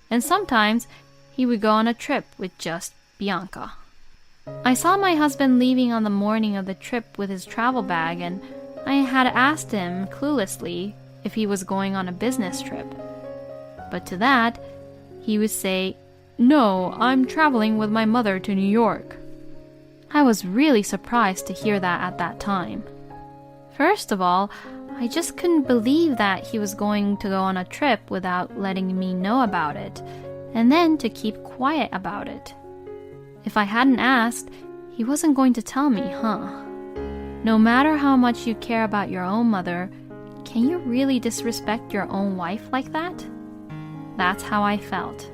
And sometimes he would go on a trip with just Bianca. I saw my husband leaving on the morning of the trip with his travel bag, and I had asked him cluelessly if he was going on a business trip. But to that, he would say, "No, I'm traveling with my mother to New York." I was really surprised to hear that at that time. First of all, I just couldn't believe that he was going to go on a trip without letting me know about it, and then to keep quiet about it. If I hadn't asked, he wasn't going to tell me, huh? No matter how much you care about your own mother, can you really disrespect your own wife like that? That's how I felt.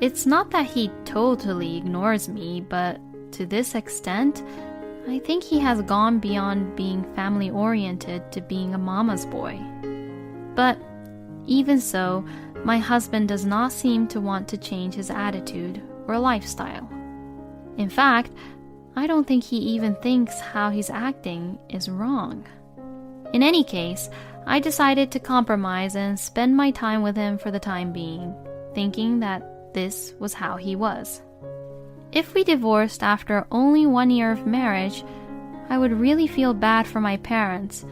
It's not that he totally ignores me, but to this extent, I think he has gone beyond being family-oriented to being a mama's boy. But even so, my husband does not seem to want to change his attitude or lifestyle. In fact, I don't think he even thinks how he's acting is wrong. In any case, I decided to compromise and spend my time with him for the time being, thinking that this was how he was. If we divorced after only 1 year of marriage, I would really feel bad for my parents,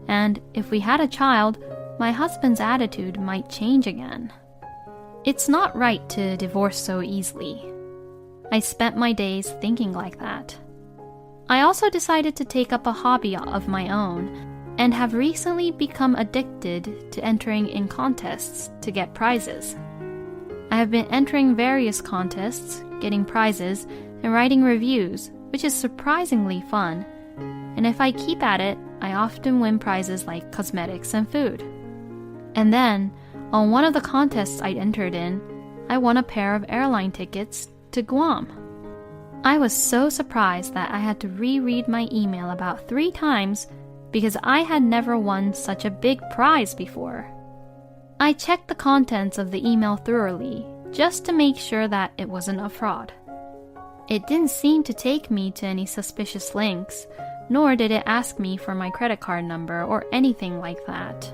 and if we had a child, my husband's attitude might change again. It's not right to divorce so easily. I spent my days thinking like that. I also decided to take up a hobby of my own, and have recently become addicted to entering in contests to get prizes. I have been entering various contests, getting prizes, and writing reviews, which is surprisingly fun. And if I keep at it, I often win prizes like cosmetics and food. And then, on one of the contests I entered in, I won a pair of airline tickets to Guam. I was so surprised that I had to reread my email about 3 times because I had never won such a big prize before. I checked the contents of the email thoroughly, just to make sure that it wasn't a fraud. It didn't seem to take me to any suspicious links, nor did it ask me for my credit card number or anything like that.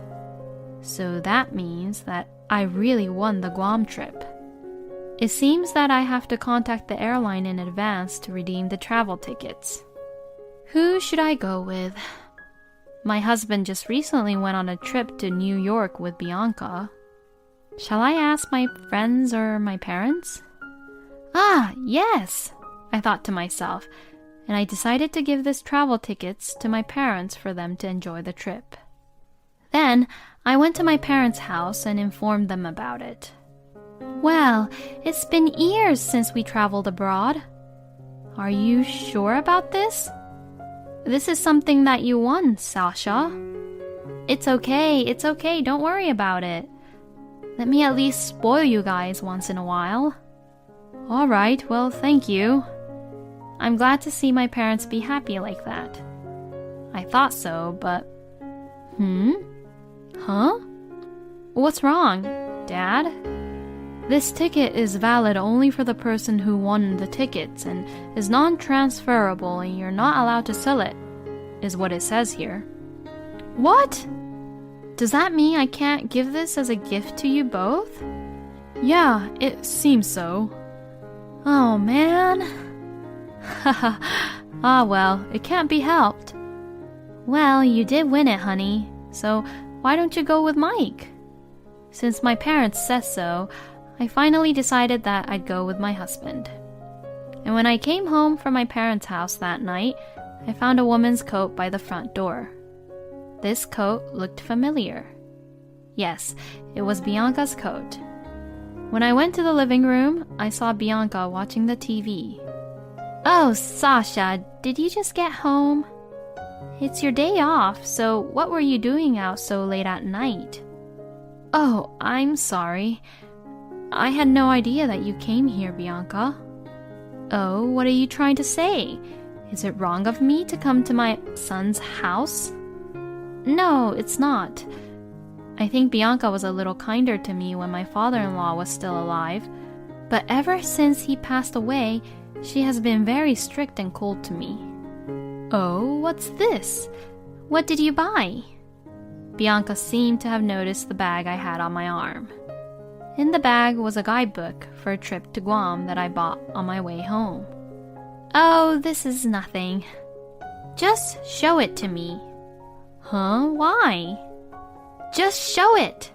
So that means that I really won the Guam trip. It seems that I have to contact the airline in advance to redeem the travel tickets. Who should I go with? My husband just recently went on a trip to New York with Bianca. Shall I ask my friends or my parents? Ah, yes, I thought to myself, and I decided to give this travel tickets to my parents for them to enjoy the trip. Then I went to my parents' house and informed them about it. Well, it's been years since we traveled abroad. Are you sure about this? This is something that you won, Sasha. It's okay, don't worry about it. Let me at least spoil you guys once in a while. All right, well, thank you. I'm glad to see my parents be happy like that. I thought so, but... Huh? What's wrong, Dad? This ticket is valid only for the person who won the tickets and is non-transferable and you're not allowed to sell it, is what it says here. What? Does that mean I can't give this as a gift to you both? Yeah, it seems so. Oh, man. Ah, well, it can't be helped. Well, you did win it, honey, so why don't you go with Mike? Since my parents said so, I finally decided that I'd go with my husband. And when I came home from my parents' house that night, I found a woman's coat by the front door. This coat looked familiar. Yes, it was Bianca's coat. When I went to the living room, I saw Bianca watching the TV. Oh, Sasha, did you just get home? It's your day off, so what were you doing out so late at night? Oh, I'm sorry. I had no idea that you came here, Bianca. Oh, what are you trying to say? Is it wrong of me to come to my son's house? No, it's not. I think Bianca was a little kinder to me when my father-in-law was still alive, but ever since he passed away, she has been very strict and cold to me. Oh, what's this? What did you buy? Bianca seemed to have noticed the bag I had on my arm. In the bag was a guidebook for a trip to Guam that I bought on my way home. Oh, this is nothing. Just show it to me. Huh? Why? Just show it!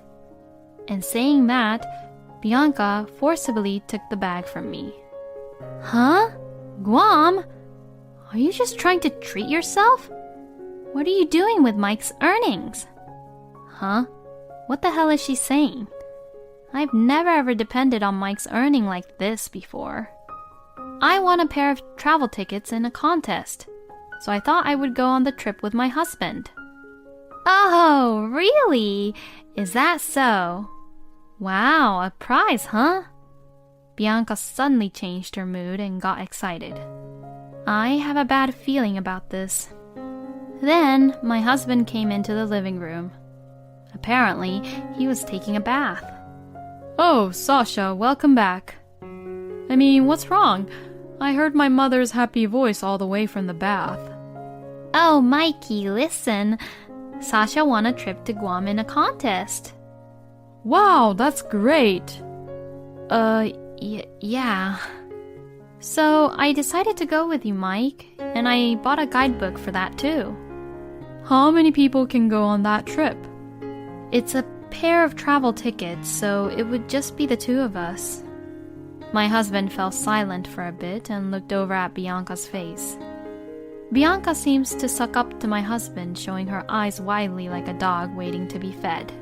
And saying that, Bianca forcibly took the bag from me. Huh? Guam? Are you just trying to treat yourself? What are you doing with Mike's earnings? Huh? What the hell is she saying? I've never ever depended on Mike's earning like this before. I won a pair of travel tickets in a contest, so I thought I would go on the trip with my husband. Oh, really? Is that so? Wow, a prize, huh? Bianca suddenly changed her mood and got excited. I have a bad feeling about this. Then my husband came into the living room. Apparently, he was taking a bath. Oh, Sasha, welcome back. I mean, what's wrong? I heard my mother's happy voice all the way from the bath. Oh, Mikey, listen. Sasha won a trip to Guam in a contest. Wow, that's great. Yeah. So I decided to go with you, Mike, and I bought a guidebook for that too. How many people can go on that trip? It's a pair of travel tickets, so it would just be the two of us. My husband fell silent for a bit and looked over at Bianca's face. Bianca seems to suck up to my husband, showing her eyes widely like a dog waiting to be fed.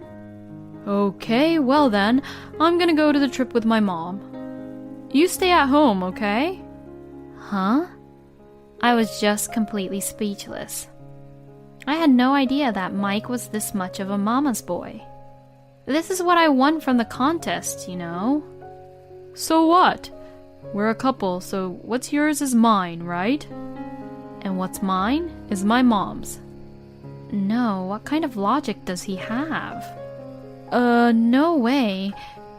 Okay, well then, I'm gonna go to the trip with my mom. You stay at home, okay? Huh? I was just completely speechless. I had no idea that Mike was this much of a mama's boy. This is what I won from the contest, you know? So what? We're a couple, so what's yours is mine, right? And what's mine is my mom's. No, what kind of logic does he have? No way.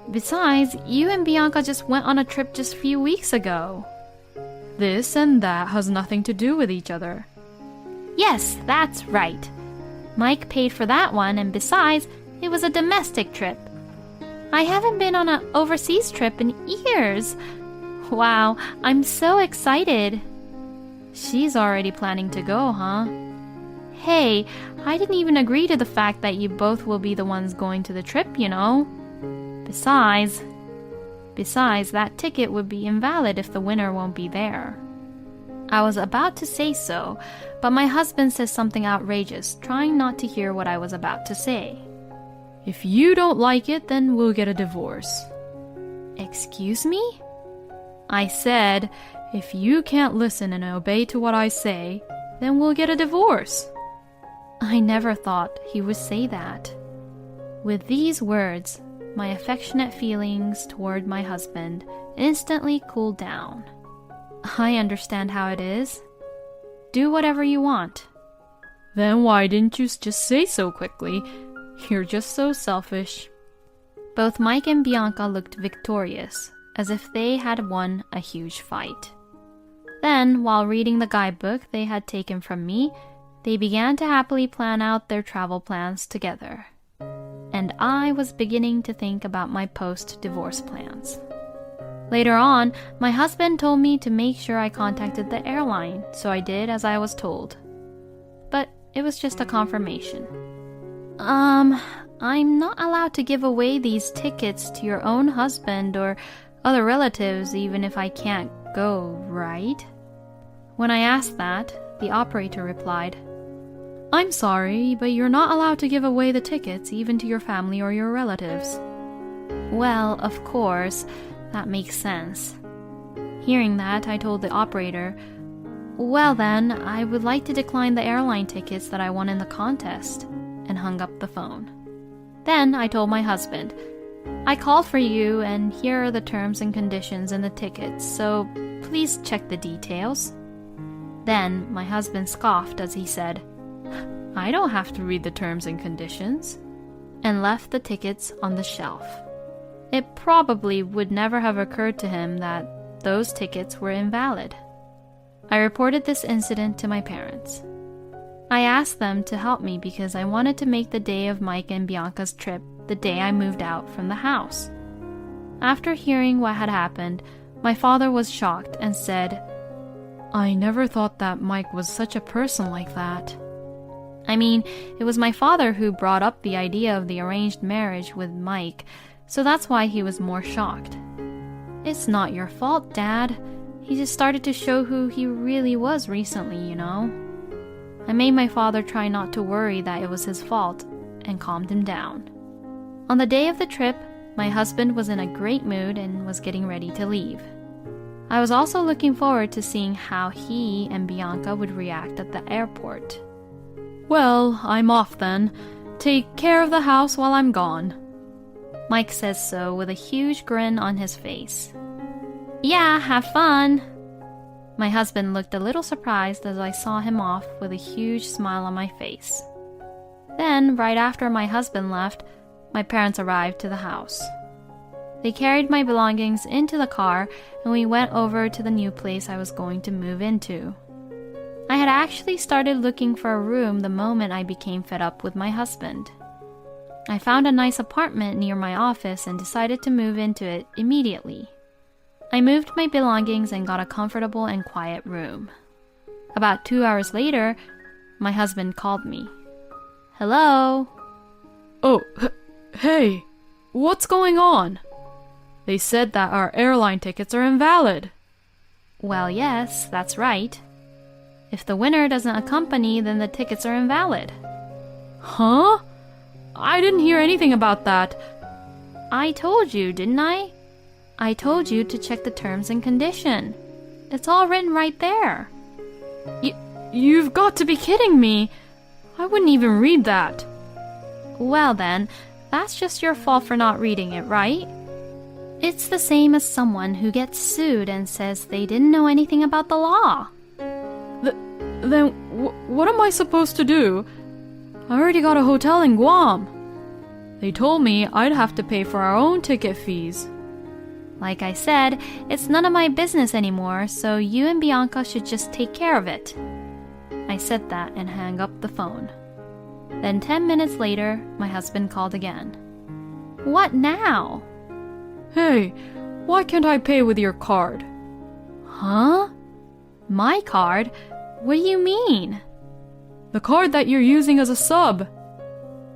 Besides, you and Bianca just went on a trip just a few weeks ago. This and that has nothing to do with each other. Yes, that's right. Mike paid for that one, and besides, it was a domestic trip. I haven't been on an overseas trip in years. Wow, I'm so excited. She's already planning to go, huh? Hey, I didn't even agree to the fact that you both will be the ones going to the trip, you know. Besides, that ticket would be invalid if the winner won't be there. I was about to say so, but my husband says something outrageous, trying not to hear what I was about to say. If you don't like it, then we'll get a divorce. Excuse me? I said, if you can't listen and obey to what I say, then we'll get a divorce. I never thought he would say that. With these words, my affectionate feelings toward my husband instantly cooled down. I understand how it is. Do whatever you want. Then why didn't you just say so quickly? You're just so selfish. Both Mike and Bianca looked victorious, as if they had won a huge fight. Then, while reading the guidebook they had taken from me, they began to happily plan out their travel plans together. And I was beginning to think about my post-divorce plans. Later on, my husband told me to make sure I contacted the airline, so I did as I was told. But it was just a confirmation. I'm not allowed to give away these tickets to your own husband or other relatives even if I can't go, right? When I asked that, the operator replied, I'm sorry, but you're not allowed to give away the tickets even to your family or your relatives. Well, of course, that makes sense. Hearing that, I told the operator, well then, I would like to decline the airline tickets that I won in the contest, and hung up the phone. Then I told my husband, I called for you and here are the terms and conditions in the tickets, so please check the details. Then my husband scoffed as he said, I don't have to read the terms and conditions, and left the tickets on the shelf. It probably would never have occurred to him that those tickets were invalid. I reported this incident to my parents. I asked them to help me because I wanted to make the day of Mike and Bianca's trip the day I moved out from the house. After hearing what had happened, my father was shocked and said, I never thought that Mike was such a person like that. I mean, it was my father who brought up the idea of the arranged marriage with Mike, so that's why he was more shocked. It's not your fault, Dad. He just started to show who he really was recently, you know. I made my father try not to worry that it was his fault, and calmed him down. On the day of the trip, my husband was in a great mood and was getting ready to leave. I was also looking forward to seeing how he and Bianca would react at the airport. Well, I'm off then. Take care of the house while I'm gone. Mike says so with a huge grin on his face. Yeah, have fun. My husband looked a little surprised as I saw him off with a huge smile on my face. Then, right after my husband left, my parents arrived to the house. They carried my belongings into the car and we went over to the new place I was going to move into. I had actually started looking for a room the moment I became fed up with my husband. I found a nice apartment near my office and decided to move into it immediately. I moved my belongings and got a comfortable and quiet room. About 2 hours later, my husband called me. Hello? Oh, hey, what's going on? They said that our airline tickets are invalid. Well, yes, that's right. If the winner doesn't accompany, then the tickets are invalid. Huh? I didn't hear anything about that. I told you, didn't I? I told you to check the terms and condition. It's all written right there. You've got to be kidding me. I wouldn't even read that. Well then, that's just your fault for not reading it, right? It's the same as someone who gets sued and says they didn't know anything about the law. Then what am I supposed to do? I already got a hotel in Guam. They told me I'd have to pay for our own ticket fees. Like I said, it's none of my business anymore, so you and Bianca should just take care of it. I said that and hung up the phone. Then 10 minutes later, my husband called again. What now? Hey, why can't I pay with your card? Huh? My card? What do you mean? The card that you're using as a sub.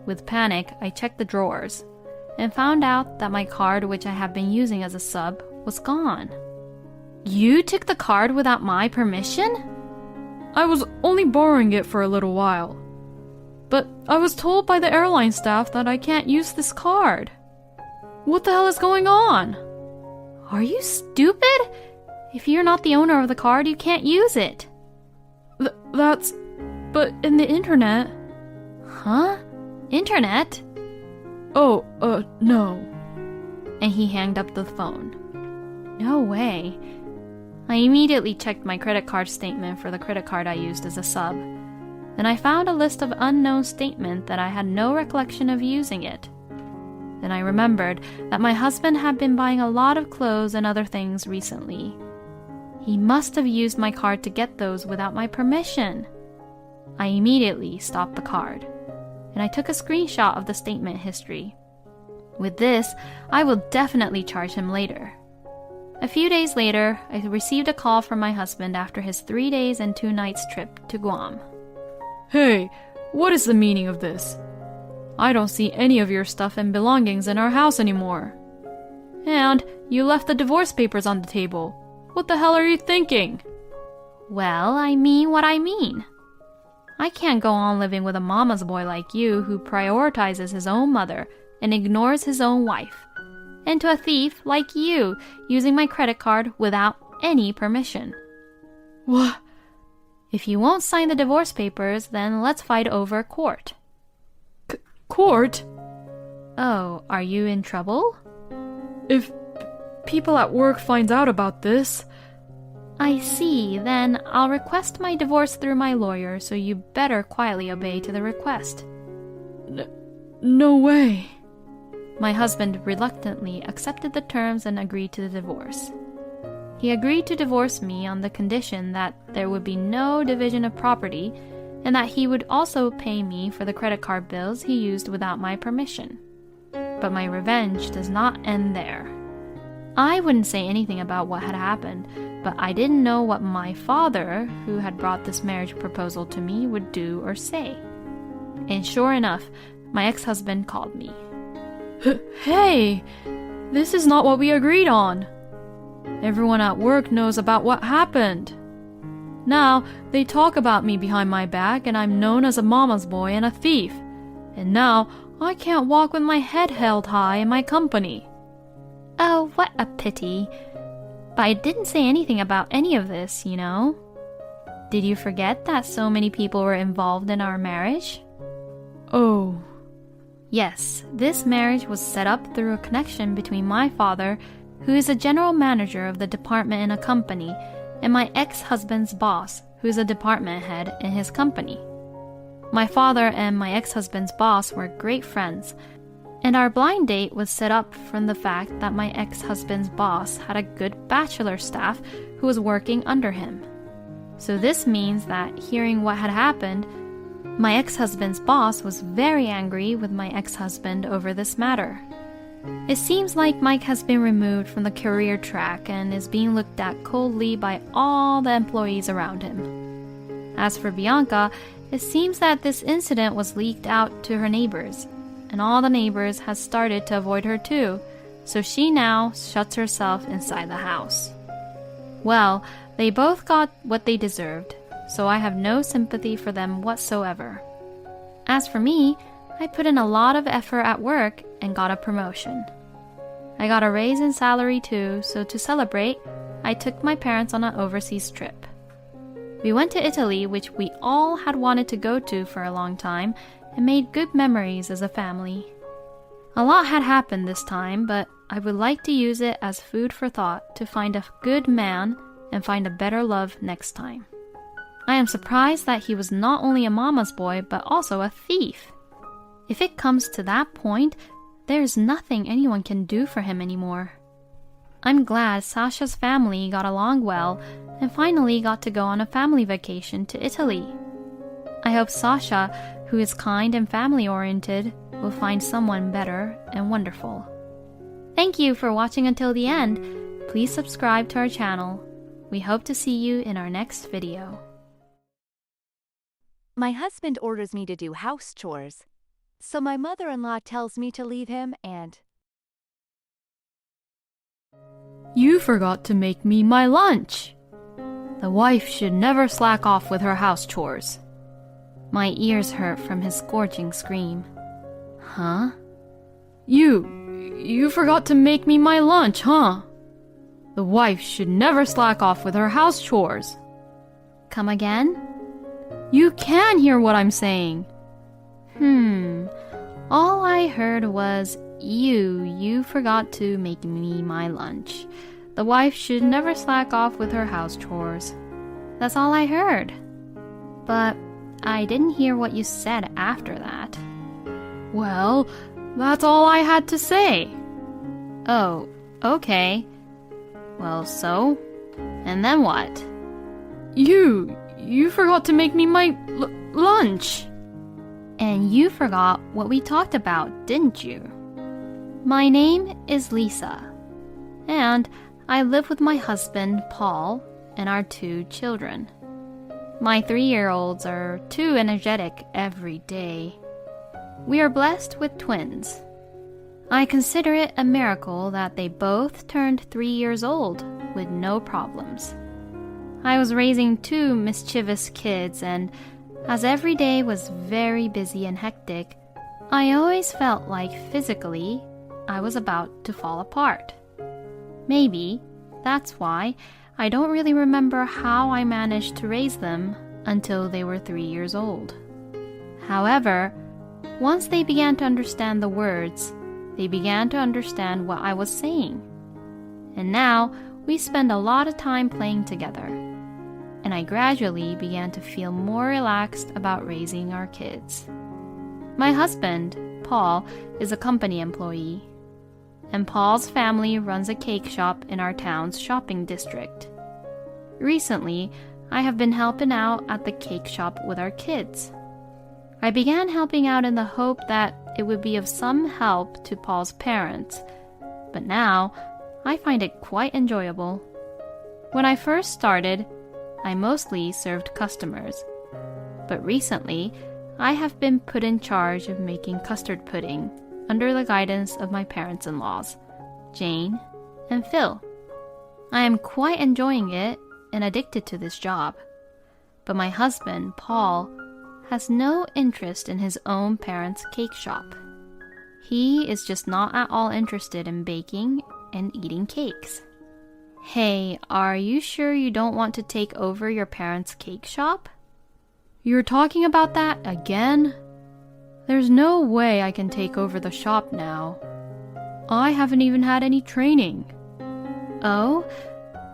With panic, I checked the drawers and found out that my card, which I have been using as a sub, was gone. You took the card without my permission? I was only borrowing it for a little while. But I was told by the airline staff that I can't use this card. What the hell is going on? Are you stupid? If you're not the owner of the card, you can't use it. But in the internet... Huh? Internet? Oh, no. And he hanged up the phone. No way. I immediately checked my credit card statement for the credit card I used as a sub. Then I found a list of unknown statement that I had no recollection of using it. Then I remembered that my husband had been buying a lot of clothes and other things recently. He must have used my card to get those without my permission. I immediately stopped the card, and I took a screenshot of the statement history. With this, I will definitely charge him later. A few days later, I received a call from my husband after his 3 days and 2 nights trip to Guam. Hey, what is the meaning of this? I don't see any of your stuff and belongings in our house anymore. And you left the divorce papers on the table. What the hell are you thinking? Well, I mean what I mean. I can't go on living with a mama's boy like you who prioritizes his own mother and ignores his own wife. And to a thief like you using my credit card without any permission. What? If you won't sign the divorce papers, then let's fight over court. Court? Oh, are you in trouble? If people at work finds out about this... I see, then I'll request my divorce through my lawyer, so you better quietly obey to the request. No way. My husband reluctantly accepted the terms and agreed to the divorce. He agreed to divorce me on the condition that there would be no division of property and that he would also pay me for the credit card bills he used without my permission. But my revenge does not end there. I wouldn't say anything about what had happened, but I didn't know what my father, who had brought this marriage proposal to me, would do or say. And sure enough, my ex-husband called me. Hey, this is not what we agreed on. Everyone at work knows about what happened. Now, they talk about me behind my back and I'm known as a mama's boy and a thief. And now I can't walk with my head held high in my company. Oh, what a pity. But I didn't say anything about any of this, you know. Did you forget that so many people were involved in our marriage? Oh. Yes, this marriage was set up through a connection between my father, who is a general manager of the department in a company, and my ex-husband's boss, who is a department head in his company. My father and my ex-husband's boss were great friends, and our blind date was set up from the fact that my ex-husband's boss had a good bachelor staff who was working under him. So this means that hearing what had happened, my ex-husband's boss was very angry with my ex-husband over this matter. It seems like Mike has been removed from the career track and is being looked at coldly by all the employees around him. As for Bianca, it seems that this incident was leaked out to her neighbors, and all the neighbors has started to avoid her too, so she now shuts herself inside the house. Well, they both got what they deserved, so I have no sympathy for them whatsoever. As for me, I put in a lot of effort at work and got a promotion. I got a raise in salary too, so to celebrate, I took my parents on an overseas trip. We went to Italy, which we all had wanted to go to for a long time, and made good memories as a family. A lot had happened this time, but I would like to use it as food for thought to find a good man and find a better love next time. I am surprised that he was not only a mama's boy, but also a thief. If it comes to that point, there is nothing anyone can do for him anymore. I'm glad Sasha's family got along well and finally got to go on a family vacation to Italy. I hope Sasha, who is kind and family-oriented, will find someone better and wonderful. Thank you for watching until the end. Please subscribe to our channel. We hope to see you in our next video. My husband orders me to do house chores, so my mother-in-law tells me to leave him and... You forgot to make me my lunch. The wife should never slack off with her house chores. My ears hurt from his scorching scream. Huh? You forgot to make me my lunch, huh? The wife should never slack off with her house chores. Come again? You can hear what I'm saying. All I heard was, you forgot to make me my lunch. The wife should never slack off with her house chores. That's all I heard. But I didn't hear what you said after that. Well, that's all I had to say. Oh, okay. Well, so? And then what? You forgot to make me my lunch. And you forgot what we talked about, didn't you? My name is Lisa, and I live with my husband, Paul, and our 2 children. My 3-year-olds are too energetic every day. We are blessed with twins. I consider it a miracle that they both turned 3 years old with no problems. I was raising 2 mischievous kids, and as every day was very busy and hectic, I always felt like physically I was about to fall apart. Maybe that's why I don't really remember how I managed to raise them until they were 3 years old. However, once they began to understand the words, they began to understand what I was saying. And now we spend a lot of time playing together. And I gradually began to feel more relaxed about raising our kids. My husband, Paul, is a company employee, and Paul's family runs a cake shop in our town's shopping district. Recently, I have been helping out at the cake shop with our kids. I began helping out in the hope that it would be of some help to Paul's parents, but now I find it quite enjoyable. When I first started, I mostly served customers, but recently I have been put in charge of making custard pudding under the guidance of my parents-in-laws, Jane and Phil. I am quite enjoying it and addicted to this job, but my husband, Paul, has no interest in his own parents' cake shop. He is just not at all interested in baking and eating cakes. Hey, are you sure you don't want to take over your parents' cake shop? You're talking about that again? There's no way I can take over the shop now. I haven't even had any training. Oh,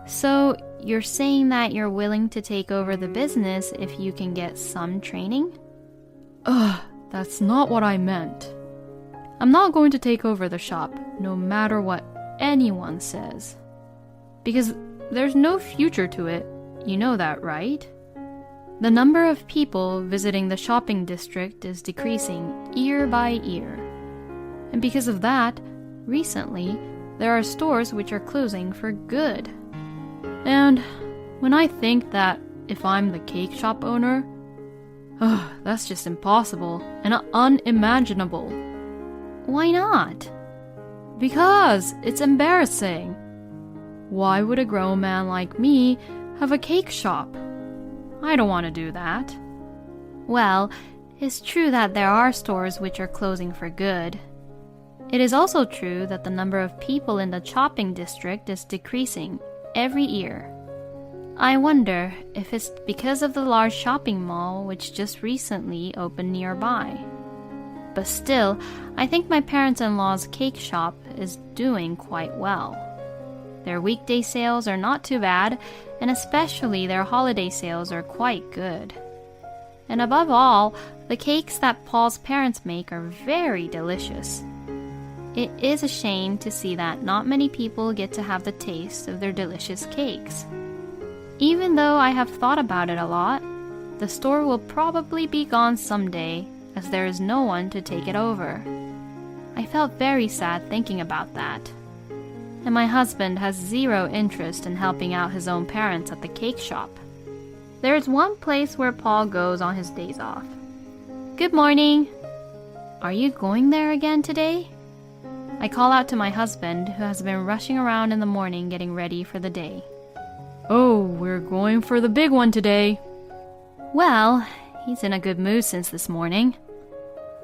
so you're saying that you're willing to take over the business if you can get some training? Ugh, that's not what I meant. I'm not going to take over the shop, no matter what anyone says. Because there's no future to it. You know that, right? The number of people visiting the shopping district is decreasing year by year. And because of that, recently, there are stores which are closing for good. And when I think that if I'm the cake shop owner, that's just impossible and unimaginable. Why not? Because it's embarrassing. Why would a grown man like me have a cake shop? I don't want to do that. Well, it's true that there are stores which are closing for good. It is also true that the number of people in the shopping district is decreasing every year. I wonder if it's because of the large shopping mall which just recently opened nearby. But still, I think my parents-in-law's cake shop is doing quite well. Their weekday sales are not too bad, and especially their holiday sales are quite good. And above all, the cakes that Paul's parents make are very delicious. It is a shame to see that not many people get to have the taste of their delicious cakes. Even though I have thought about it a lot, the store will probably be gone someday, as there is no one to take it over. I felt very sad thinking about that. And my husband has zero interest in helping out his own parents at the cake shop. There is one place where Paul goes on his days off. Good morning. Are you going there again today? I call out to my husband, who has been rushing around in the morning getting ready for the day. Oh, we're going for the big one today. Well, he's in a good mood since this morning.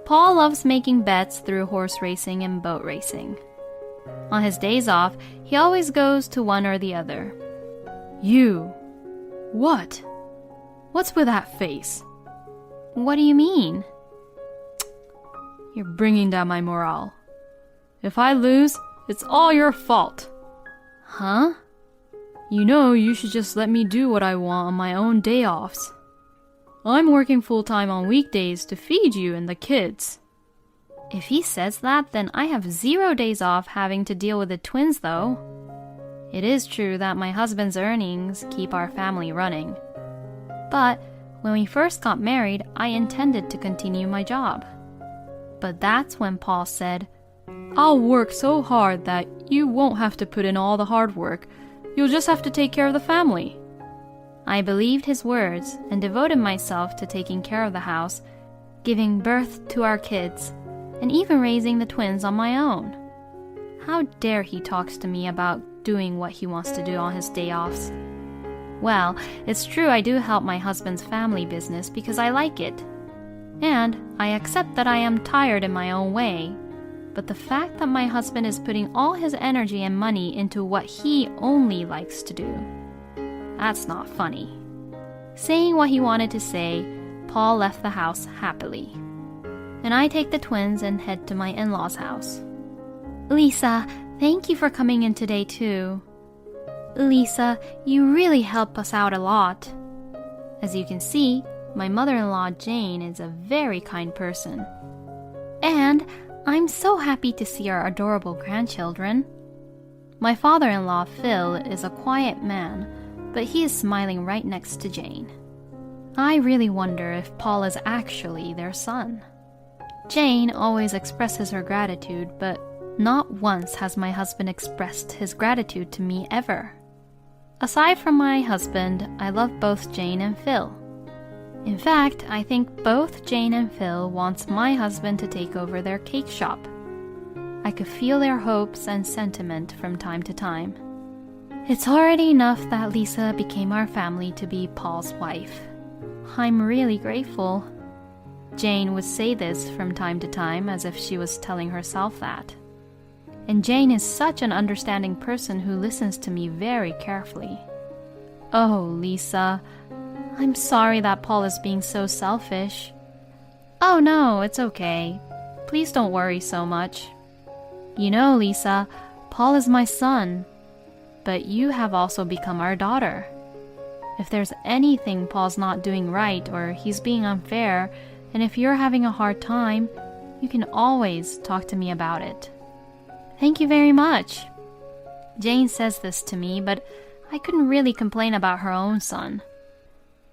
Paul loves making bets through horse racing and boat racing. On his days off, he always goes to one or the other. You. What? What's with that face? What do you mean? You're bringing down my morale. If I lose, it's all your fault. Huh? You know you should just let me do what I want on my own day offs. I'm working full-time on weekdays to feed you and the kids. If he says that, then I have 0 days off having to deal with the twins, though. It is true that my husband's earnings keep our family running. But when we first got married, I intended to continue my job. But that's when Paul said, I'll work so hard that you won't have to put in all the hard work. You'll just have to take care of the family. I believed his words and devoted myself to taking care of the house, giving birth to our kids, and even raising the twins on my own. How dare he talks to me about doing what he wants to do on his day offs? Well, it's true I do help my husband's family business because I like it. And I accept that I am tired in my own way. But the fact that my husband is putting all his energy and money into what he only likes to do, that's not funny. Saying what he wanted to say, Paul left the house happily. And I take the twins and head to my in-laws' house. Lisa, thank you for coming in today too. Lisa, you really help us out a lot. As you can see, my mother-in-law Jane is a very kind person. And I'm so happy to see our adorable grandchildren. My father-in-law Phil is a quiet man, but he is smiling right next to Jane. I really wonder if Paul is actually their son. Jane always expresses her gratitude, but not once has my husband expressed his gratitude to me ever. Aside from my husband, I love both Jane and Phil. In fact, I think both Jane and Phil wants my husband to take over their cake shop. I could feel their hopes and sentiment from time to time. It's already enough that Lisa became our family to be Paul's wife. I'm really grateful. Jane would say this from time to time as if she was telling herself that. And Jane is such an understanding person who listens to me very carefully. Oh, Lisa, I'm sorry that Paul is being so selfish. Oh no, it's okay. Please don't worry so much. You know, Lisa, Paul is my son, but you have also become our daughter. If there's anything Paul's not doing right or he's being unfair, and if you're having a hard time, you can always talk to me about it. Thank you very much. Jane says this to me, but I couldn't really complain about her own son.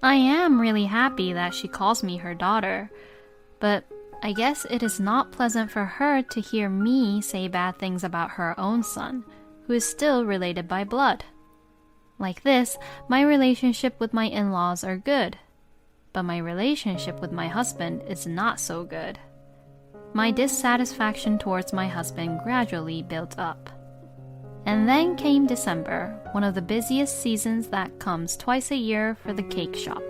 I am really happy that she calls me her daughter, but I guess it is not pleasant for her to hear me say bad things about her own son, who is still related by blood. Like this, my relationship with my in-laws are good, but my relationship with my husband is not so good. My dissatisfaction towards my husband gradually built up. And then came December, one of the busiest seasons that comes twice a year for the cake shop.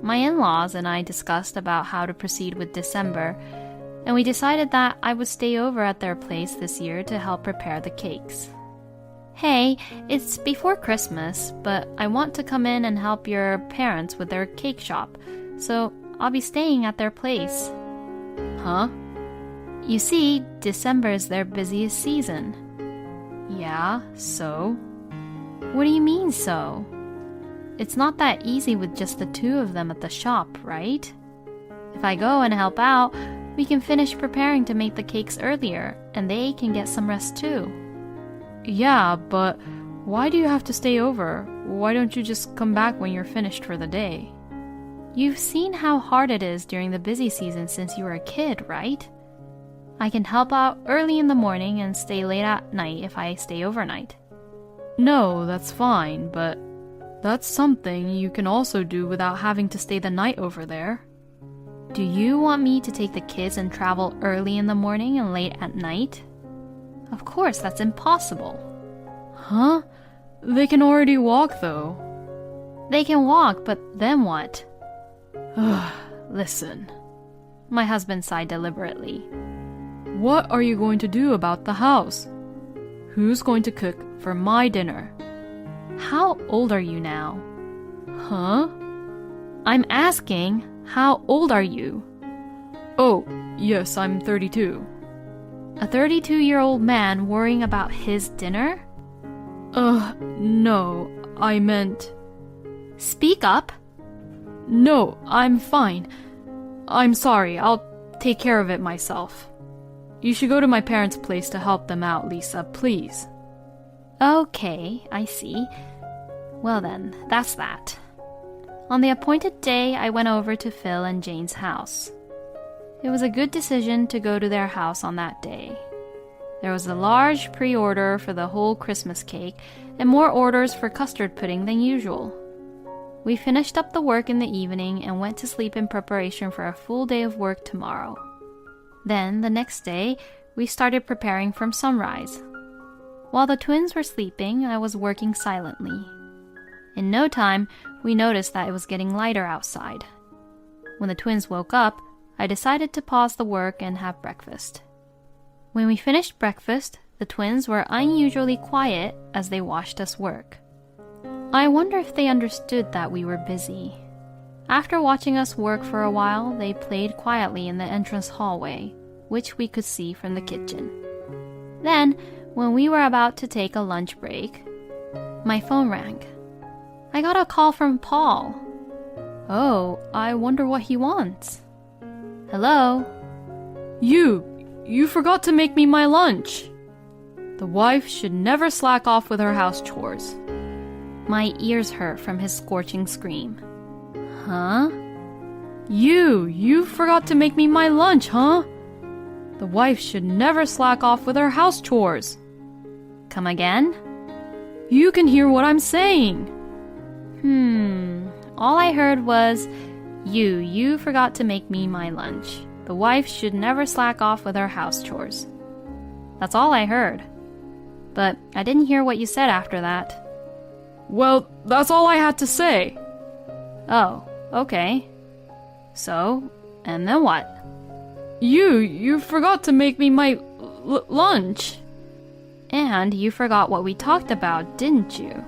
My in-laws and I discussed about how to proceed with December, and we decided that I would stay over at their place this year to help prepare the cakes. Hey, it's before Christmas, but I want to come in and help your parents with their cake shop, so I'll be staying at their place. Huh? You see, December is their busiest season. Yeah, so? What do you mean, so? It's not that easy with just the two of them at the shop, right? If I go and help out, we can finish preparing to make the cakes earlier, and they can get some rest too. Yeah, but why do you have to stay over? Why don't you just come back when you're finished for the day? You've seen how hard it is during the busy season since you were a kid, right? I can help out early in the morning and stay late at night if I stay overnight. No, that's fine, but that's something you can also do without having to stay the night over there. Do you want me to take the kids and travel early in the morning and late at night? Of course, that's impossible. Huh? They can already walk, though. They can walk, but then what? Listen. My husband sighed deliberately. What are you going to do about the house? Who's going to cook for my dinner? How old are you now? Huh? I'm asking, how old are you? Oh, yes, I'm 32. A 32-year-old man worrying about his dinner? No, I meant... Speak up. No, I'm fine. I'm sorry, I'll take care of it myself. You should go to my parents' place to help them out, Lisa, please. Okay, I see. Well then, that's that. On the appointed day, I went over to Phil and Jane's house. It was a good decision to go to their house on that day. There was a large pre-order for the whole Christmas cake and more orders for custard pudding than usual. We finished up the work in the evening and went to sleep in preparation for a full day of work tomorrow. Then, the next day, we started preparing from sunrise. While the twins were sleeping, I was working silently. In no time, we noticed that it was getting lighter outside. When the twins woke up, I decided to pause the work and have breakfast. When we finished breakfast, the twins were unusually quiet as they watched us work. I wonder if they understood that we were busy. After watching us work for a while, they played quietly in the entrance hallway, which we could see from the kitchen. Then, when we were about to take a lunch break, my phone rang. I got a call from Paul. Oh, I wonder what he wants. Hello? You forgot to make me my lunch. The wife should never slack off with her house chores. My ears hurt from his scorching scream. Huh? You forgot to make me my lunch, huh? The wife should never slack off with her house chores. Come again? You can hear what I'm saying. All I heard was, you forgot to make me my lunch. The wife should never slack off with her house chores. That's all I heard. But I didn't hear what you said after that. Well, that's all I had to say. Oh, okay. So, And then what? You forgot to make me my lunch. And you forgot what we talked about, didn't you?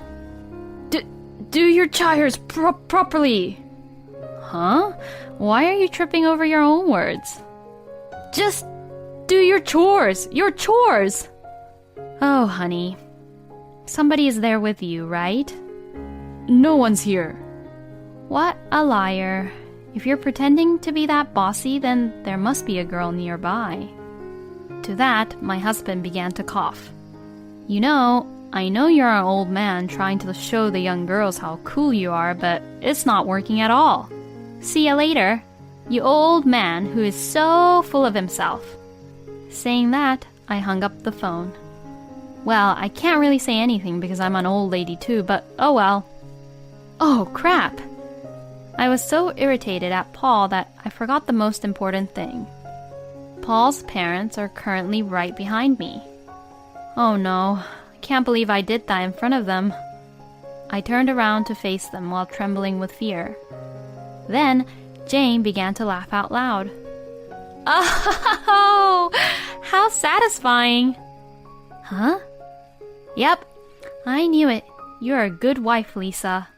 Do your chores properly. Huh? Why are you tripping over your own words? Just do your chores. Your chores. Oh, honey. Somebody is there with you, right? No one's here. What a liar. If you're pretending to be that bossy, then there must be a girl nearby. To that, my husband began to cough. You know, I know you're an old man trying to show the young girls how cool you are, but it's not working at all. See ya later, you old man who is so full of himself. Saying that, I hung up the phone. Well, I can't really say anything because I'm an old lady too, but oh well. Oh, crap! I was so irritated at Paul that I forgot the most important thing. Paul's parents are currently right behind me. Oh no, I can't believe I did that in front of them. I turned around to face them while trembling with fear. Then, Jane began to laugh out loud. Oh, how satisfying! Huh? Yep, I knew it. You're a good wife, Lisa.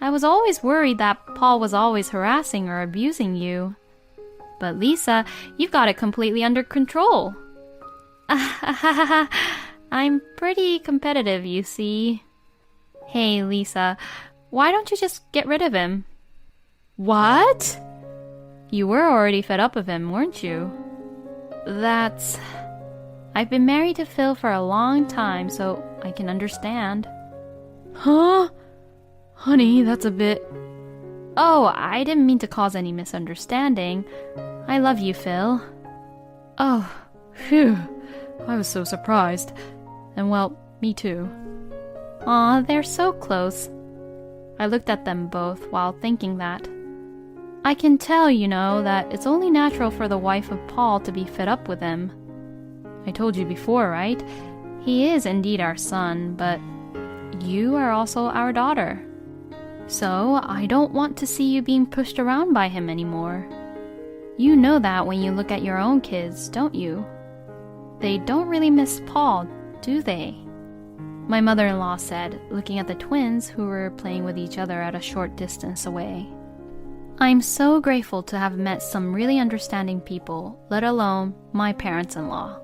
I was always worried that Paul was always harassing or abusing you. But Lisa, you've got it completely under control. I'm pretty competitive, you see. Hey, Lisa, why don't you just get rid of him? What? You were already fed up of him, weren't you? I've been married to Phil for a long time, so I can understand. Huh? Honey, that's a bit... Oh, I didn't mean to cause any misunderstanding. I love you, Phil. Oh, phew. I was so surprised. And well, me too. Aw, they're so close. I looked at them both while thinking that. I can tell, you know, that it's only natural for the wife of Paul to be fed up with him. I told you before, right? He is indeed our son, but you are also our daughter. So I don't want to see you being pushed around by him anymore. You know that when you look at your own kids, don't you? They don't really miss Paul, do they? My mother-in-law said, looking at the twins who were playing with each other at a short distance away. I'm so grateful to have met some really understanding people, let alone my parents-in-law.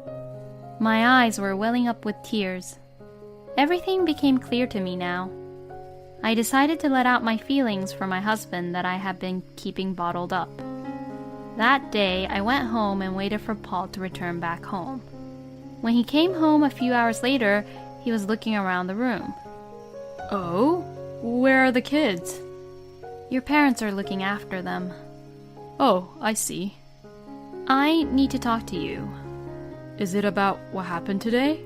My eyes were welling up with tears. Everything became clear to me now. I decided to let out my feelings for my husband that I had been keeping bottled up. That day, I went home and waited for Paul to return back home. When he came home a few hours later, he was looking around the room. Oh? Where are the kids? Your parents are looking after them. Oh, I see. I need to talk to you. Is it about what happened today?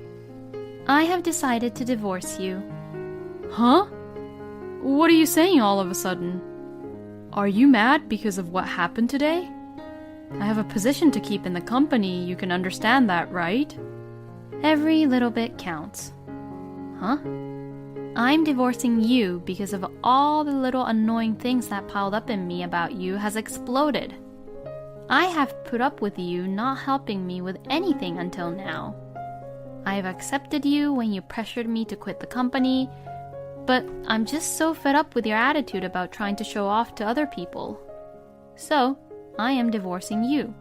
I have decided to divorce you. Huh? What are you saying all of a sudden? Are you mad because of what happened today? I have a position to keep in the company, you can understand that, right? Every little bit counts. Huh? I'm divorcing you because of all the little annoying things that piled up in me about you has exploded. I have put up with you not helping me with anything until now. I have accepted you when you pressured me to quit the company, but I'm just so fed up with your attitude about trying to show off to other people. So, I am divorcing you.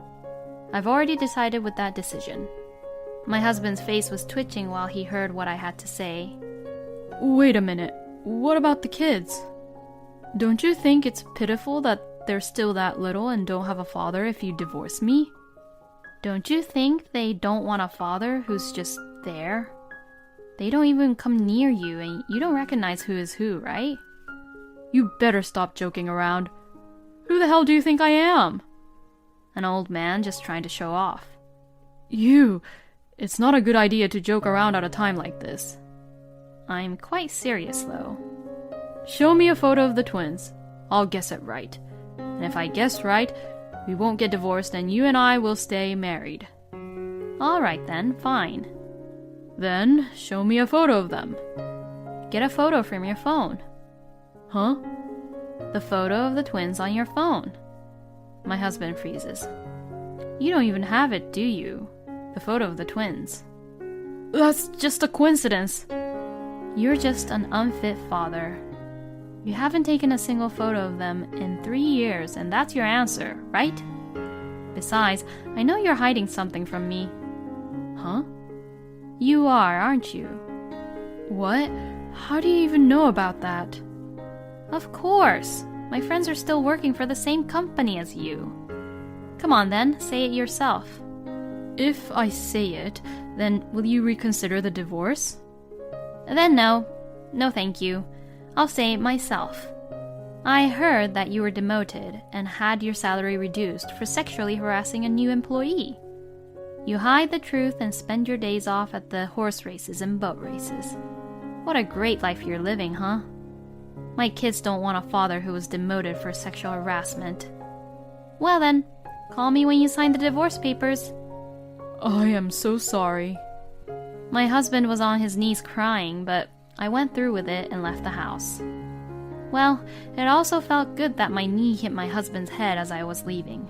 I've already decided with that decision. My husband's face was twitching while he heard what I had to say. Wait a minute. What about the kids? Don't you think it's pitiful that they're still that little and don't have a father if you divorce me? Don't you think they don't want a father who's just there? They don't even come near you and you don't recognize who is who, right? You better stop joking around. Who the hell do you think I am? An old man just trying to show off. It's not a good idea to joke around at a time like this. I'm quite serious, though. Show me a photo of the twins. I'll guess it right. And if I guess right, we won't get divorced and you and I will stay married. All right then, fine. Then, show me a photo of them. Get a photo from your phone. Huh? The photo of the twins on your phone. My husband freezes. You don't even have it, do you? The photo of the twins. That's just a coincidence. You're just an unfit father. You haven't taken a single photo of them in 3 years, and that's your answer, right? Besides, I know you're hiding something from me. Huh? You are, aren't you? What? How do you even know about that? Of course! My friends are still working for the same company as you. Come on then, say it yourself. If I say it, then will you reconsider the divorce? Then no. No thank you. I'll say it myself. I heard that you were demoted and had your salary reduced for sexually harassing a new employee. You hide the truth and spend your days off at the horse races and boat races. What a great life you're living, huh? My kids don't want a father who was demoted for sexual harassment. Well then, call me when you sign the divorce papers. I am so sorry. My husband was on his knees crying, but I went through with it and left the house. Well, it also felt good that my knee hit my husband's head as I was leaving.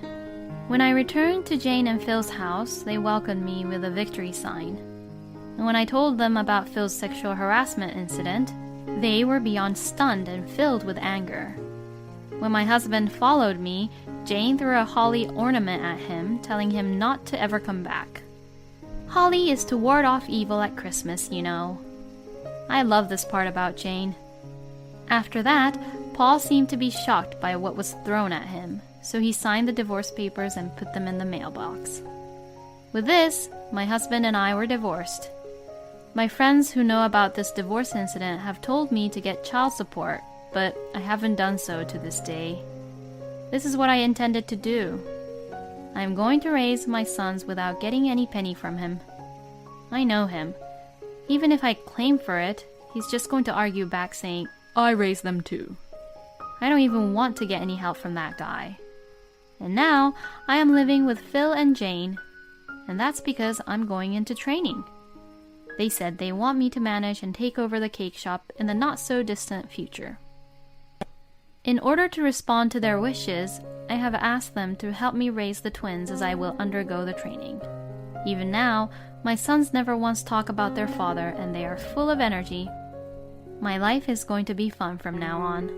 When I returned to Jane and Phil's house, they welcomed me with a victory sign. And when I told them about Phil's sexual harassment incident, they were beyond stunned and filled with anger. When my husband followed me, Jane threw a holly ornament at him, telling him not to ever come back. Holly is to ward off evil at Christmas, you know. I love this part about Jane. After that, Paul seemed to be shocked by what was thrown at him, so he signed the divorce papers and put them in the mailbox. With this, my husband and I were divorced. My friends who know about this divorce incident have told me to get child support, but I haven't done so to this day. This is what I intended to do. I am going to raise my sons without getting any penny from him. I know him. Even if I claim for it, he's just going to argue back saying, I raised them too. I don't even want to get any help from that guy. And now, I am living with Phil and Jane, and that's because I'm going into training. They said they want me to manage and take over the cake shop in the not-so-distant future. In order to respond to their wishes, I have asked them to help me raise the twins as I will undergo the training. Even now, my sons never once talk about their father, and they are full of energy. My life is going to be fun from now on.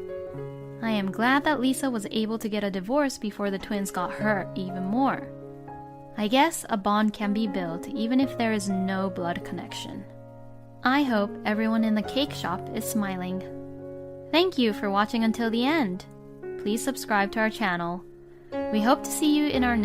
I am glad that Lisa was able to get a divorce before the twins got hurt even more. I guess a bond can be built even if there is no blood connection. I hope everyone in the cake shop is smiling. Thank you for watching until the end. Please subscribe to our channel. We hope to see you in our